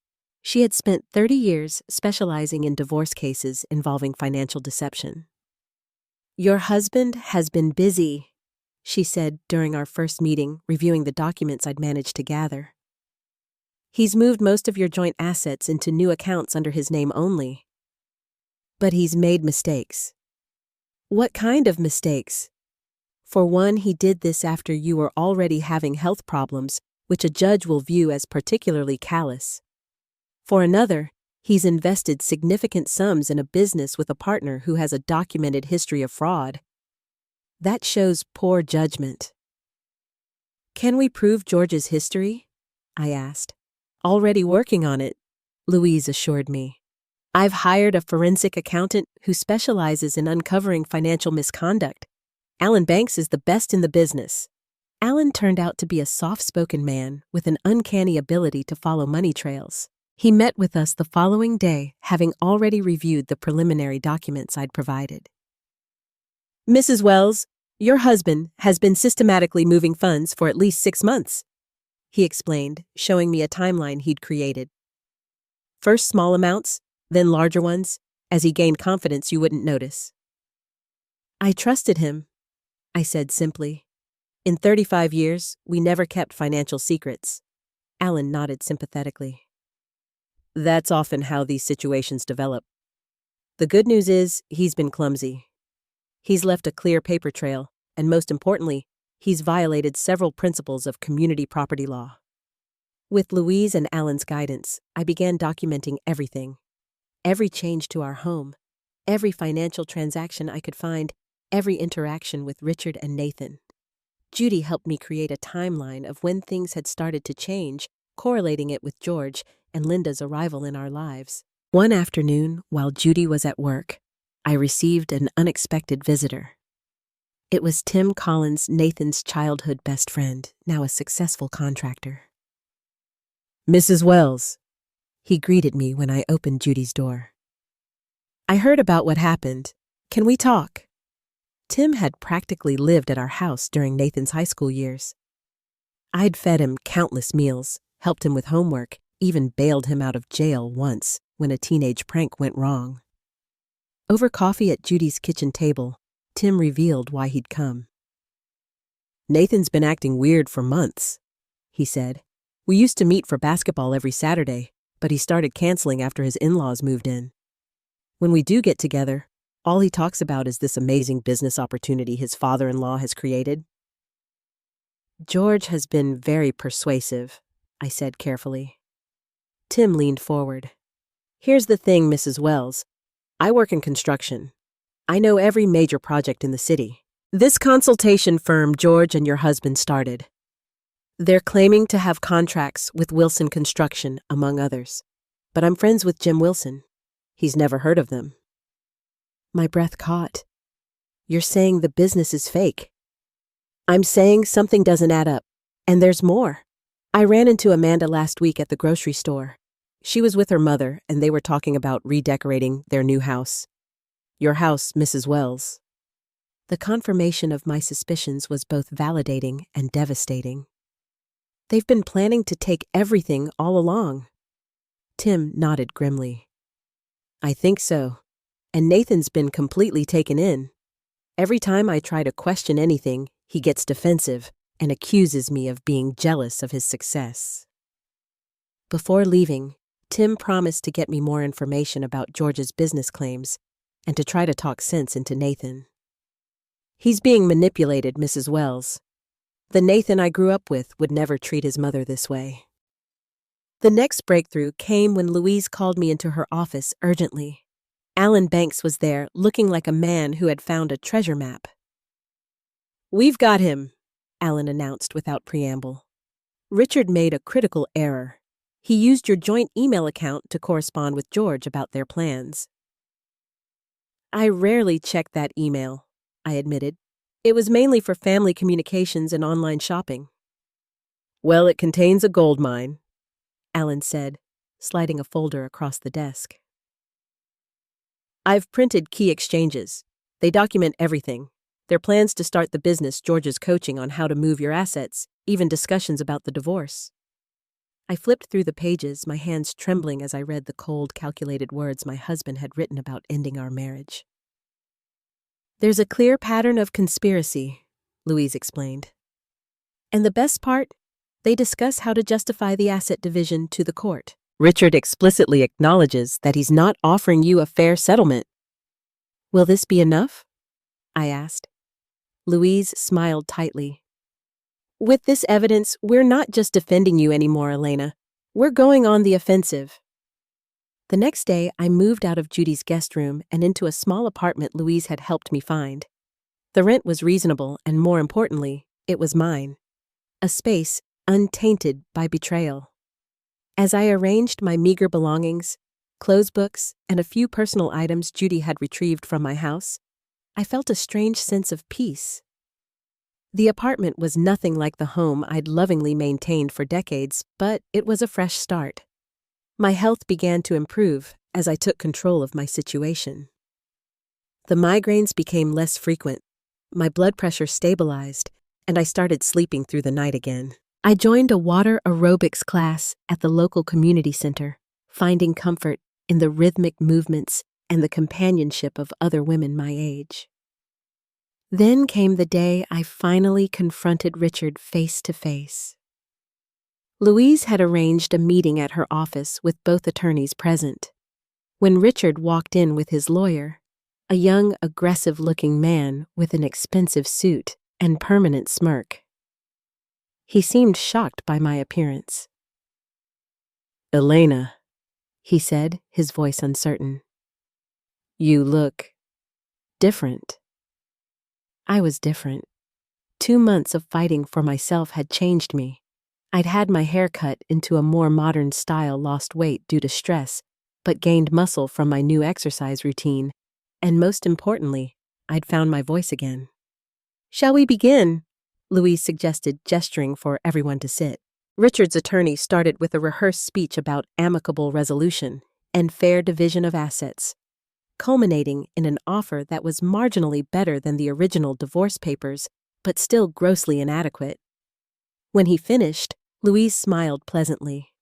she had spent 30 years specializing in divorce cases involving financial deception. Your husband has been busy, she said during our first meeting, reviewing the documents I'd managed to gather. He's moved most of your joint assets into new accounts under his name only. But he's made mistakes. What kind of mistakes? For one, he did this after you were already having health problems, which a judge will view as particularly callous. For another, He's invested significant sums in a business with a partner who has a documented history of fraud. That shows poor judgment. Can we prove George's history? I asked. Already working on it, Louise assured me. I've hired a forensic accountant who specializes in uncovering financial misconduct. Alan Banks is the best in the business. Alan turned out to be a soft-spoken man with an uncanny ability to follow money trails. He met with us the following day, having already reviewed the preliminary documents I'd provided. Mrs. Wells, your husband has been systematically moving funds for at least 6 months, he explained, showing me a timeline he'd created. First small amounts, then larger ones, as he gained confidence you wouldn't notice. I trusted him, I said simply. In 35 years, we never kept financial secrets. Alan nodded sympathetically. That's often how these situations develop. The good news is, he's been clumsy. He's left a clear paper trail, and most importantly, he's violated several principles of community property law. With Louise and Alan's guidance, I began documenting everything. Every change to our home, every financial transaction I could find, every interaction with Richard and Nathan. Judy helped me create a timeline of when things had started to change, correlating it with George and Linda's arrival in our lives. One afternoon, while Judy was at work, I received an unexpected visitor. It was Tim Collins, Nathan's childhood best friend, now a successful contractor. Mrs. Wells, he greeted me when I opened Judy's door. I heard about what happened. Can we talk? Tim had practically lived at our house during Nathan's high school years. I'd fed him countless meals, helped him with homework, even bailed him out of jail once when a teenage prank went wrong. Over coffee at Judy's kitchen table, Tim revealed why he'd come. Nathan's been acting weird for months, he said. We used to meet for basketball every Saturday, but he started canceling after his in-laws moved in. When we do get together, all he talks about is this amazing business opportunity his father-in-law has created. George has been very persuasive, I said carefully. Tim leaned forward. Here's the thing, Mrs. Wells. I work in construction. I know every major project in the city. This consultation firm George and your husband started. They're claiming to have contracts with Wilson Construction, among others. But I'm friends with Jim Wilson. He's never heard of them. My breath caught. You're saying the business is fake. I'm saying something doesn't add up. And there's more. I ran into Amanda last week at the grocery store. She was with her mother, and they were talking about redecorating their new house. Your house, Mrs. Wells. The confirmation of my suspicions was both validating and devastating. They've been planning to take everything all along. Tim nodded grimly. I think so. And Nathan's been completely taken in. Every time I try to question anything, he gets defensive and accuses me of being jealous of his success. Before leaving, Tim promised to get me more information about George's business claims and to try to talk sense into Nathan. He's being manipulated, Mrs. Wells. The Nathan I grew up with would never treat his mother this way. The next breakthrough came when Louise called me into her office urgently. Alan Banks was there, looking like a man who had found a treasure map. We've got him, Alan announced without preamble. Richard made a critical error. He used your joint email account to correspond with George about their plans. I rarely check that email, I admitted. It was mainly for family communications and online shopping. Well, it contains a gold mine, Alan said, sliding a folder across the desk. I've printed key exchanges. They document everything. Their plans to start the business George is coaching on how to move your assets, even discussions about the divorce. I flipped through the pages, my hands trembling as I read the cold, calculated words my husband had written about ending our marriage. There's a clear pattern of conspiracy, Louise explained. And the best part, they discuss how to justify the asset division to the court. Richard explicitly acknowledges that he's not offering you a fair settlement. Will this be enough? I asked. Louise smiled tightly. With this evidence, we're not just defending you anymore, Elena. We're going on the offensive. The next day, I moved out of Judy's guest room and into a small apartment Louise had helped me find. The rent was reasonable, and more importantly, it was mine. A space untainted by betrayal. As I arranged my meager belongings, clothes books, and a few personal items Judy had retrieved from my house, I felt a strange sense of peace. The apartment was nothing like the home I'd lovingly maintained for decades, but it was a fresh start. My health began to improve as I took control of my situation. The migraines became less frequent, my blood pressure stabilized, and I started sleeping through the night again. I joined a water aerobics class at the local community center, finding comfort in the rhythmic movements and the companionship of other women my age. Then came the day I finally confronted Richard face to face. Louise had arranged a meeting at her office with both attorneys present. When Richard walked in with his lawyer, a young, aggressive-looking man with an expensive suit and permanent smirk, he seemed shocked by my appearance. "Elena," he said, his voice uncertain. "You look different." I was different. 2 months of fighting for myself had changed me. I'd had my hair cut into a more modern style, lost weight due to stress, but gained muscle from my new exercise routine, and most importantly, I'd found my voice again. "Shall we begin?" Louise suggested, gesturing for everyone to sit. Richard's attorney started with a rehearsed speech about amicable resolution and fair division of assets, culminating in an offer that was marginally better than the original divorce papers, but still grossly inadequate. When he finished, Louise smiled pleasantly.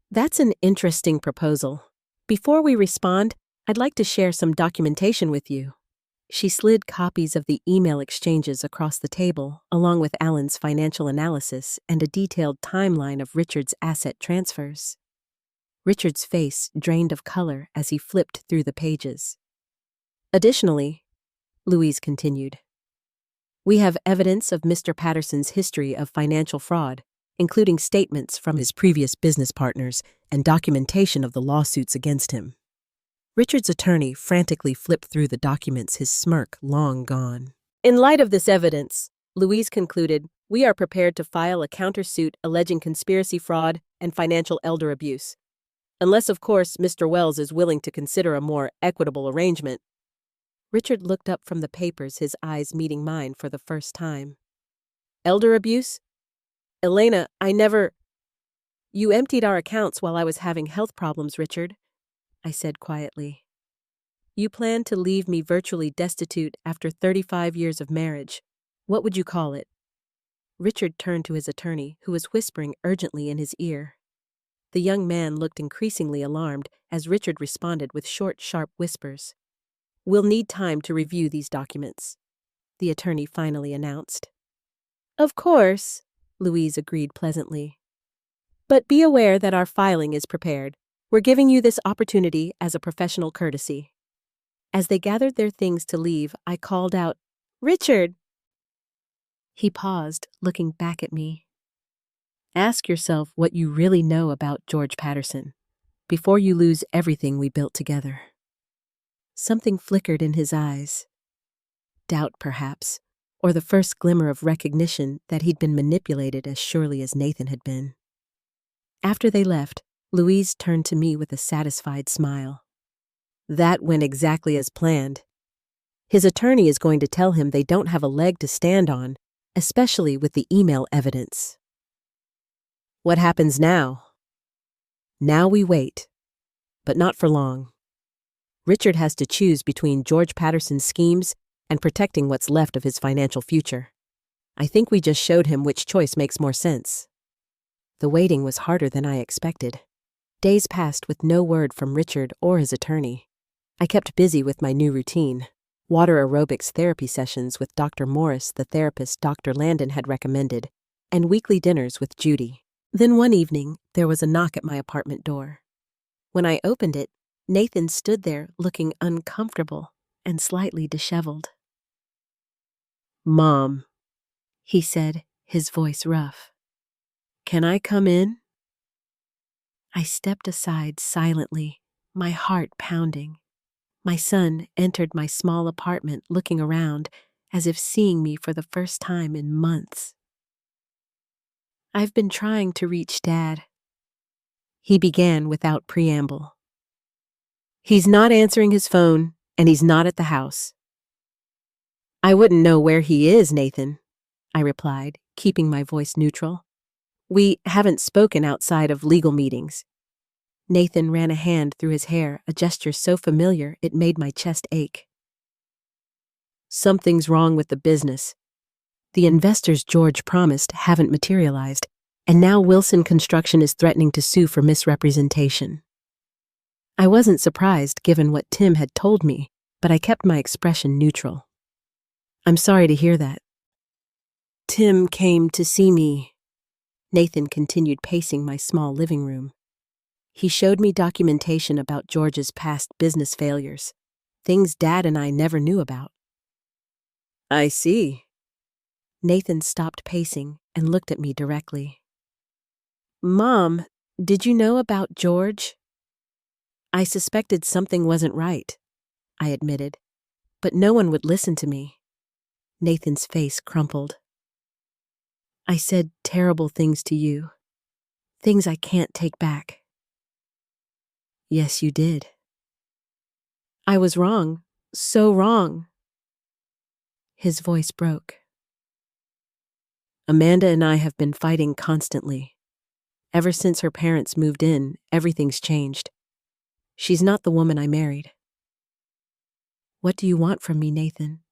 "That's an interesting proposal. Before we respond, I'd like to share some documentation with you." She slid copies of the email exchanges across the table, along with Alan's financial analysis and a detailed timeline of Richard's asset transfers. Richard's face drained of color as he flipped through the pages. "Additionally," Louise continued, "we have evidence of Mr. Patterson's history of financial fraud, including statements from his previous business partners and documentation of the lawsuits against him." Richard's attorney frantically flipped through the documents, his smirk long gone. "In light of this evidence," Louise concluded, "we are prepared to file a countersuit alleging conspiracy fraud and financial elder abuse. Unless, of course, Mr. Wells is willing to consider a more equitable arrangement." Richard looked up from the papers, his eyes meeting mine for the first time. "Elder abuse? Elena, You emptied our accounts while I was having health problems, Richard," I said quietly. "You plan to leave me virtually destitute after 35 years of marriage. What would you call it?" Richard turned to his attorney, who was whispering urgently in his ear. The young man looked increasingly alarmed as Richard responded with short, sharp whispers. "We'll need time to review these documents," the attorney finally announced. "Of course," Louise agreed pleasantly. "But be aware that our filing is prepared. We're giving you this opportunity as a professional courtesy." As they gathered their things to leave, I called out, "Richard!" He paused, looking back at me. "Ask yourself what you really know about George Patterson before you lose everything we built together." Something flickered in his eyes. Doubt, perhaps, or the first glimmer of recognition that he'd been manipulated as surely as Nathan had been. After they left, Louise turned to me with a satisfied smile. "That went exactly as planned. His attorney is going to tell him they don't have a leg to stand on, especially with the email evidence." What happens now? Now we wait, but not for long. Richard has to choose between George Patterson's schemes and protecting what's left of his financial future. I think we just showed him which choice makes more sense. The waiting was harder than I expected. Days passed with no word from Richard or his attorney. I kept busy with my new routine, water aerobics therapy sessions with Dr. Morris, the therapist Dr. Landon had recommended, and weekly dinners with Judy. Then one evening, there was a knock at my apartment door. When I opened it, Nathan stood there looking uncomfortable and slightly disheveled. "Mom," he said, his voice rough. "Can I come in?" I stepped aside silently, my heart pounding. My son entered my small apartment looking around, as if seeing me for the first time in months. "I've been trying to reach Dad," he began without preamble. "He's not answering his phone, and he's not at the house." "I wouldn't know where he is, Nathan," I replied, keeping my voice neutral. "We haven't spoken outside of legal meetings." Nathan ran a hand through his hair, a gesture so familiar it made my chest ache. "Something's wrong with the business. The investors George promised haven't materialized, and now Wilson Construction is threatening to sue for misrepresentation." I wasn't surprised given what Tim had told me, but I kept my expression neutral. "I'm sorry to hear that." "Tim came to see me." Nathan continued pacing my small living room. "He showed me documentation about George's past business failures, things Dad and I never knew about." "I see." Nathan stopped pacing and looked at me directly. "Mom, did you know about George?" "I suspected something wasn't right," I admitted, "but no one would listen to me." Nathan's face crumpled. "I said terrible things to you, things I can't take back." "Yes, you did." "I was wrong, so wrong." His voice broke. "Amanda and I have been fighting constantly. Ever since her parents moved in, everything's changed. She's not the woman I married." "What do you want from me, Nathan?"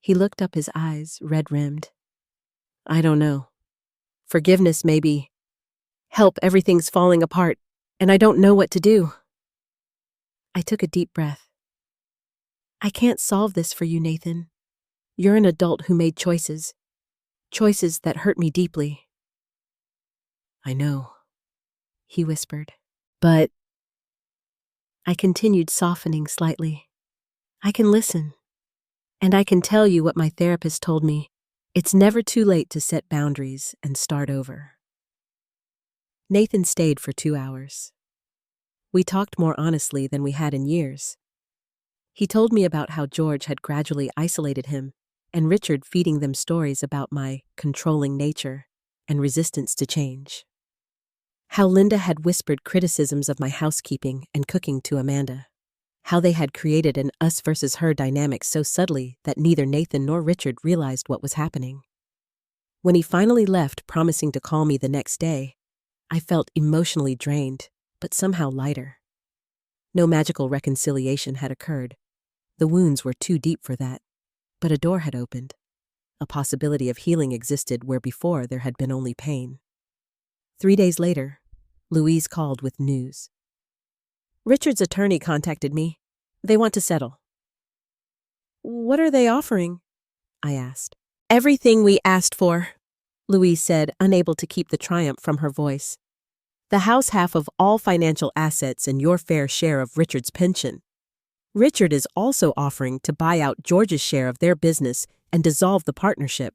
He looked up, his eyes red-rimmed. "I don't know. Forgiveness, maybe. Help, everything's falling apart, and I don't know what to do." I took a deep breath. "I can't solve this for you, Nathan. You're an adult who made choices that hurt me deeply." "I know," he whispered. "But—" I continued, softening slightly. "I can listen. And I can tell you what my therapist told me. It's never too late to set boundaries and start over." Nathan stayed for 2 hours. We talked more honestly than we had in years. He told me about how George had gradually isolated him, and Richard feeding them stories about my controlling nature and resistance to change. How Linda had whispered criticisms of my housekeeping and cooking to Amanda. How they had created an us versus her dynamic so subtly that neither Nathan nor Richard realized what was happening. When he finally left, promising to call me the next day, I felt emotionally drained, but somehow lighter. No magical reconciliation had occurred. The wounds were too deep for that. But a door had opened. A possibility of healing existed where before there had been only pain. 3 days later, Louise called with news. "Richard's attorney contacted me. They want to settle." "What are they offering?" I asked. "Everything we asked for," Louise said, unable to keep the triumph from her voice. "The house half of all financial assets and your fair share of Richard's pension. Richard is also offering to buy out George's share of their business and dissolve the partnership."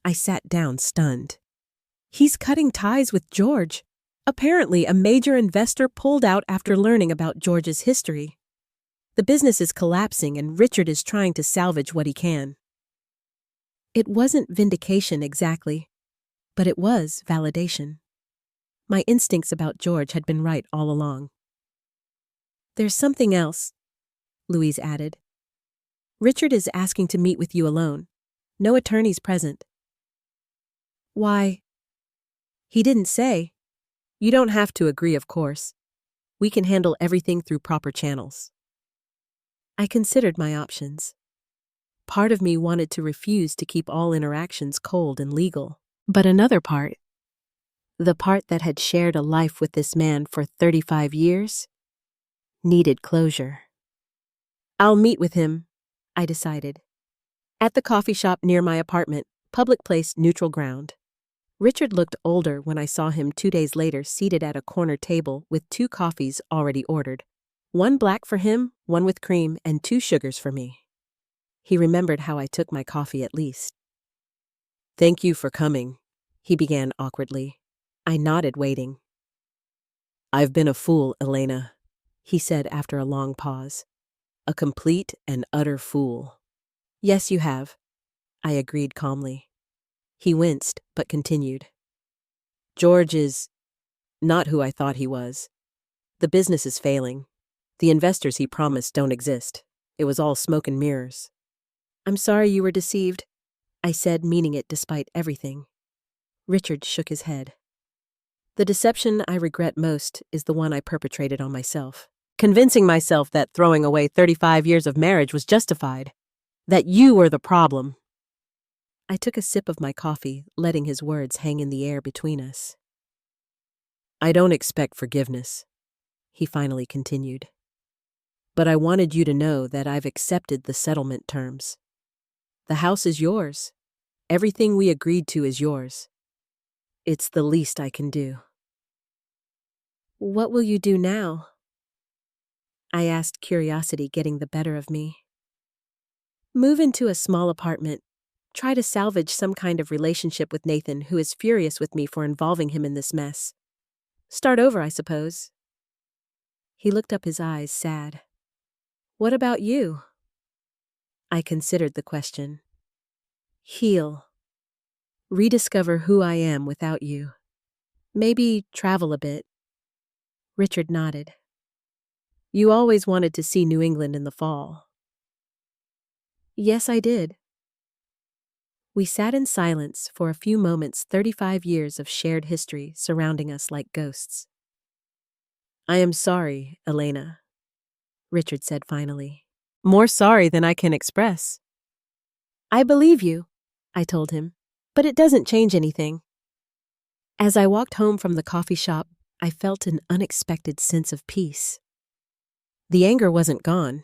I sat down, stunned. He's cutting ties with George. Apparently, a major investor pulled out after learning about George's history. The business is collapsing and Richard is trying to salvage what he can. It wasn't vindication exactly, but it was validation. My instincts about George had been right all along. "There's something else," Louise added. "Richard is asking to meet with you alone. No attorneys present." "Why?" "He didn't say. You don't have to agree, of course. We can handle everything through proper channels." I considered my options. Part of me wanted to refuse to keep all interactions cold and legal. But another part, the part that had shared a life with this man for 35 years, needed closure. "I'll meet with him," I decided. "At the coffee shop near my apartment, public place, neutral ground." Richard looked older when I saw him 2 days later seated at a corner table with 2 coffees already ordered. 1 black for him, 1 with cream, and 2 sugars for me. He remembered how I took my coffee at least. "Thank you for coming," he began awkwardly. I nodded, waiting. I've been a fool, Elena, he said after a long pause. A complete and utter fool. Yes, you have, I agreed calmly. He winced, but continued. George is not who I thought he was. The business is failing. The investors he promised don't exist. It was all smoke and mirrors. I'm sorry you were deceived, I said, meaning it despite everything. Richard shook his head. The deception I regret most is the one I perpetrated on myself, convincing myself that throwing away 35 years of marriage was justified, that you were the problem. I took a sip of my coffee, letting his words hang in the air between us. I don't expect forgiveness, he finally continued. But I wanted you to know that I've accepted the settlement terms. The house is yours. Everything we agreed to is yours. It's the least I can do. What will you do now? I asked, curiosity getting the better of me. Move into a small apartment. Try to salvage some kind of relationship with Nathan, who is furious with me for involving him in this mess. Start over, I suppose. He looked up, his eyes sad. What about you? I considered the question. Heal. Rediscover who I am without you. Maybe travel a bit. Richard nodded. You always wanted to see New England in the fall. Yes, I did. We sat in silence for a few moments, 35 years of shared history surrounding us like ghosts. I am sorry, Elena, Richard said finally. More sorry than I can express. I believe you, I told him, but it doesn't change anything. As I walked home from the coffee shop, I felt an unexpected sense of peace. The anger wasn't gone.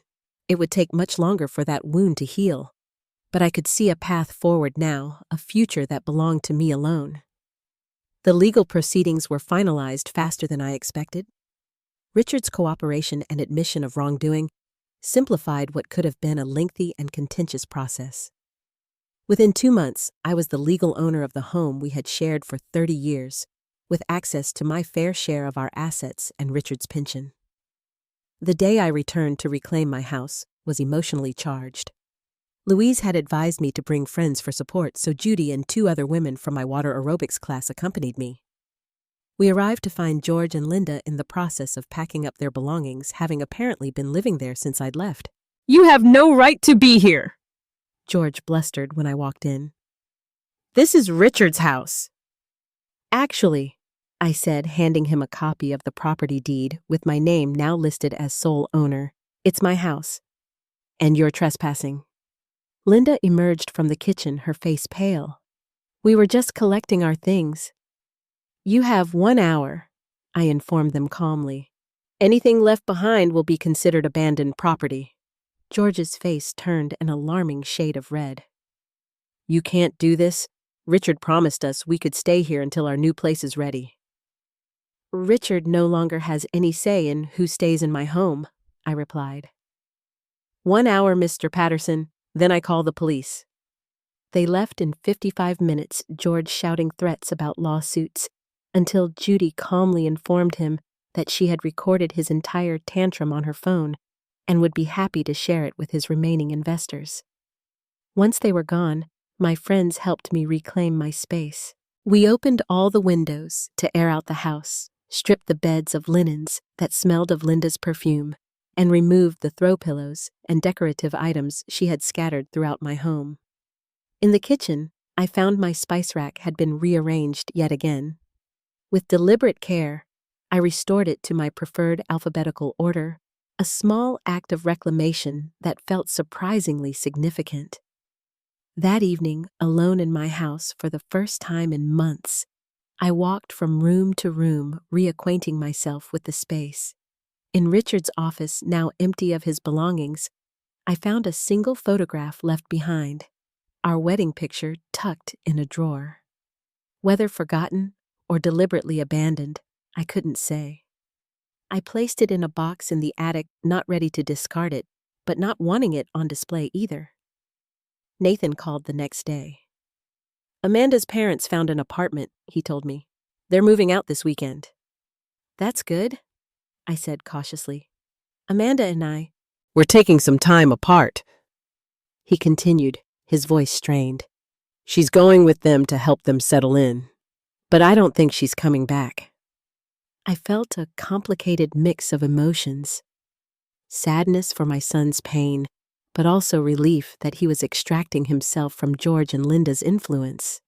It would take much longer for that wound to heal, but I could see a path forward now, a future that belonged to me alone. The legal proceedings were finalized faster than I expected. Richard's cooperation and admission of wrongdoing simplified what could have been a lengthy and contentious process. Within 2 months, I was the legal owner of the home we had shared for 30 years, with access to my fair share of our assets and Richard's pension. The day I returned to reclaim my house was emotionally charged. Louise had advised me to bring friends for support, so Judy and 2 other women from my water aerobics class accompanied me. We arrived to find George and Linda in the process of packing up their belongings, having apparently been living there since I'd left. You have no right to be here, George blustered when I walked in. This is Richard's house. Actually, I said, handing him a copy of the property deed with my name now listed as sole owner. It's my house. And you're trespassing. Linda emerged from the kitchen, her face pale. We were just collecting our things. You have 1 hour, I informed them calmly. Anything left behind will be considered abandoned property. George's face turned an alarming shade of red. You can't do this. Richard promised us we could stay here until our new place is ready. Richard no longer has any say in who stays in my home, I replied. 1 hour, Mr. Patterson, then I call the police. They left in 55 minutes, George shouting threats about lawsuits, until Judy calmly informed him that she had recorded his entire tantrum on her phone and would be happy to share it with his remaining investors. Once they were gone, my friends helped me reclaim my space. We opened all the windows to air out the house, stripped the beds of linens that smelled of Linda's perfume, and removed the throw pillows and decorative items she had scattered throughout my home. In the kitchen, I found my spice rack had been rearranged yet again. With deliberate care, I restored it to my preferred alphabetical order, a small act of reclamation that felt surprisingly significant. That evening, alone in my house for the first time in months, I walked from room to room, reacquainting myself with the space. In Richard's office, now empty of his belongings, I found a single photograph left behind, our wedding picture tucked in a drawer. Whether forgotten or deliberately abandoned, I couldn't say. I placed it in a box in the attic, not ready to discard it, but not wanting it on display either. Nathan called the next day. Amanda's parents found an apartment, he told me. They're moving out this weekend. That's good, I said cautiously. Amanda and I, we're taking some time apart, he continued, his voice strained. She's going with them to help them settle in, but I don't think she's coming back. I felt a complicated mix of emotions. Sadness for my son's pain, but also relief that he was extracting himself from George and Linda's influence.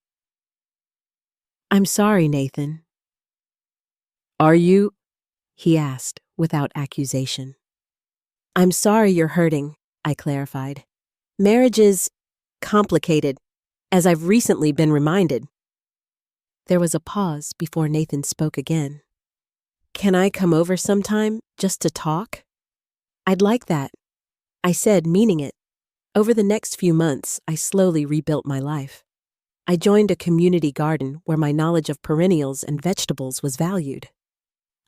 I'm sorry, Nathan. Are you? He asked, without accusation. I'm sorry you're hurting, I clarified. Marriage is complicated, as I've recently been reminded. There was a pause before Nathan spoke again. Can I come over sometime, just to talk? I'd like that, I said, meaning it. Over the next few months, I slowly rebuilt my life. I joined a community garden where my knowledge of perennials and vegetables was valued.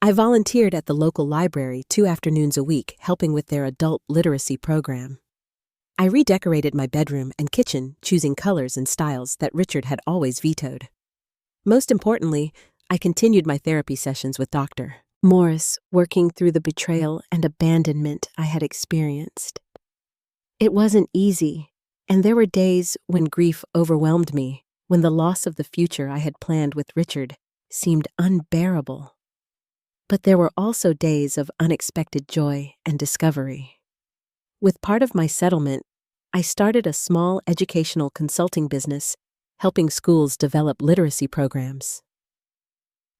I volunteered at the local library 2 afternoons a week, helping with their adult literacy program. I redecorated my bedroom and kitchen, choosing colors and styles that Richard had always vetoed. Most importantly, I continued my therapy sessions with Dr. Morris, working through the betrayal and abandonment I had experienced. It wasn't easy, and there were days when grief overwhelmed me, when the loss of the future I had planned with Richard seemed unbearable. But there were also days of unexpected joy and discovery. With part of my settlement, I started a small educational consulting business, helping schools develop literacy programs.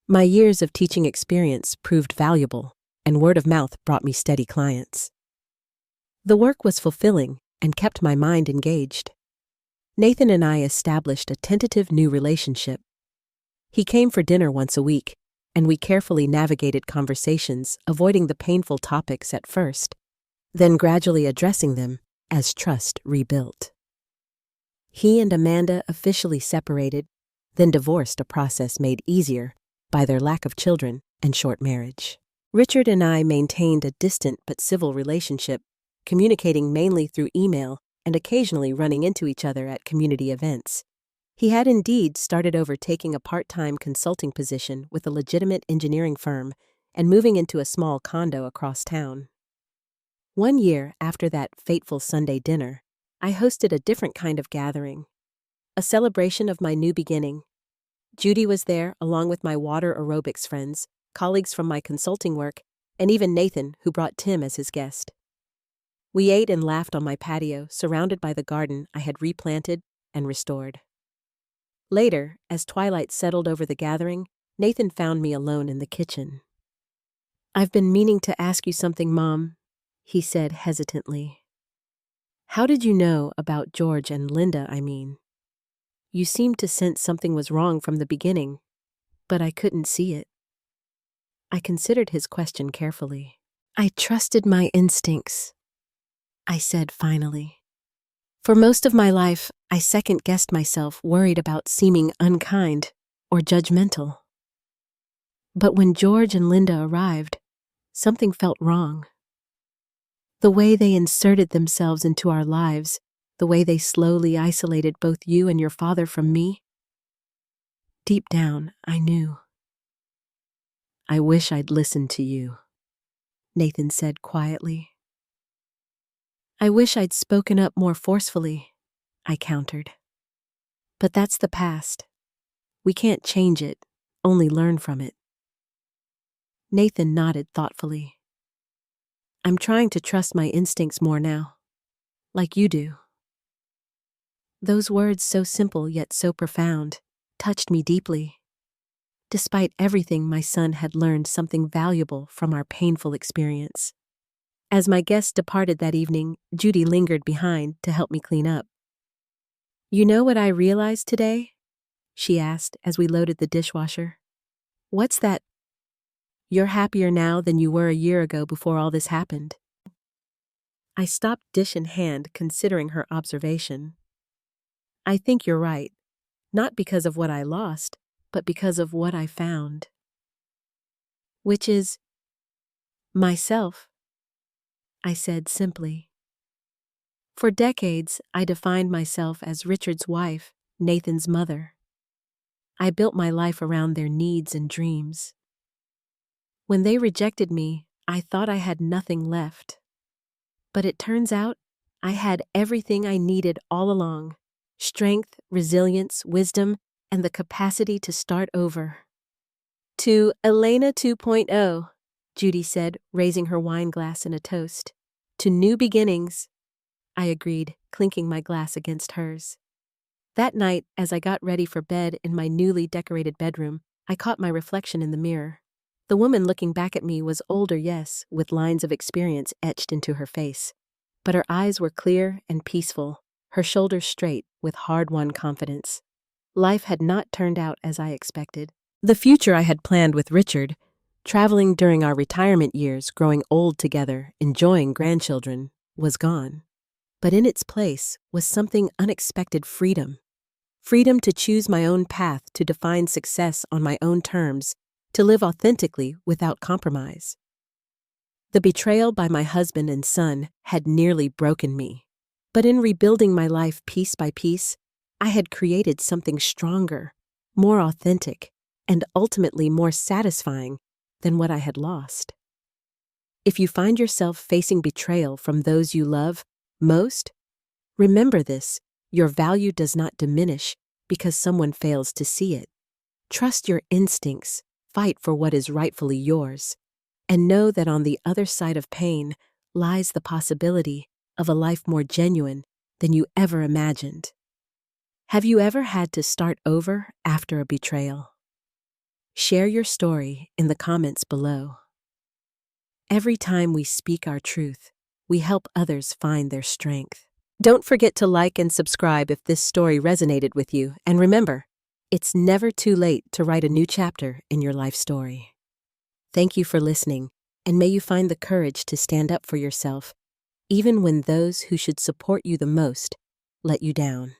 My years of teaching experience proved valuable, and word of mouth brought me steady clients. The work was fulfilling and kept my mind engaged. Nathan and I established a tentative new relationship. He came for dinner once a week, and we carefully navigated conversations, avoiding the painful topics at first, then gradually addressing them as trust rebuilt. He and Amanda officially separated, then divorced, a process made easier by their lack of children and short marriage. Richard and I maintained a distant but civil relationship, communicating mainly through email and occasionally running into each other at community events. He had indeed started over, taking a part-time consulting position with a legitimate engineering firm and moving into a small condo across town. One year after that fateful Sunday dinner, I hosted a different kind of gathering, a celebration of my new beginning. Judy was there, along with my water aerobics friends, colleagues from my consulting work, and even Nathan, who brought Tim as his guest. We ate and laughed on my patio, surrounded by the garden I had replanted and restored. Later, as twilight settled over the gathering, Nathan found me alone in the kitchen. I've been meaning to ask you something, Mom, he said hesitantly. How did you know about George and Linda, I mean? You seemed to sense something was wrong from the beginning, but I couldn't see it. I considered his question carefully. I trusted my instincts, I said finally. For most of my life, I second-guessed myself, worried about seeming unkind or judgmental. But when George and Linda arrived, something felt wrong. The way they inserted themselves into our lives, the way they slowly isolated both you and your father from me. Deep down, I knew. I wish I'd listened to you, Nathan said quietly. I wish I'd spoken up more forcefully, I countered. But that's the past. We can't change it, only learn from it. Nathan nodded thoughtfully. I'm trying to trust my instincts more now, like you do. Those words, so simple yet so profound, touched me deeply. Despite everything, my son had learned something valuable from our painful experience. As my guests departed that evening, Judy lingered behind to help me clean up. You know what I realized today? She asked as we loaded the dishwasher. What's that? You're happier now than you were a year ago before all this happened. I stopped, dish in hand, considering her observation. I think you're right, not because of what I lost, but because of what I found. Which is myself, I said simply. For decades, I defined myself as Richard's wife, Nathan's mother. I built my life around their needs and dreams. When they rejected me, I thought I had nothing left. But it turns out I had everything I needed all along: strength, resilience, wisdom, and the capacity to start over. To Elena 2.0, Judy said, raising her wine glass in a toast. To new beginnings, I agreed, clinking my glass against hers. That night, as I got ready for bed in my newly decorated bedroom, I caught my reflection in the mirror. The woman looking back at me was older, yes, with lines of experience etched into her face. But her eyes were clear and peaceful, her shoulders straight with hard-won confidence. Life had not turned out as I expected. The future I had planned with Richard, traveling during our retirement years, growing old together, enjoying grandchildren, was gone. But in its place was something unexpected: freedom. Freedom to choose my own path, to define success on my own terms, to live authentically without compromise. The betrayal by my husband and son had nearly broken me. But in rebuilding my life piece by piece, I had created something stronger, more authentic, and ultimately more satisfying than what I had lost. If you find yourself facing betrayal from those you love most, remember this: your value does not diminish because someone fails to see it. Trust your instincts, fight for what is rightfully yours, and know that on the other side of pain lies the possibility of a life more genuine than you ever imagined. Have you ever had to start over after a betrayal? Share your story in the comments below. Every time we speak our truth, we help others find their strength. Don't forget to like and subscribe if this story resonated with you, and remember, it's never too late to write a new chapter in your life story. Thank you for listening, and may you find the courage to stand up for yourself, even when those who should support you the most let you down.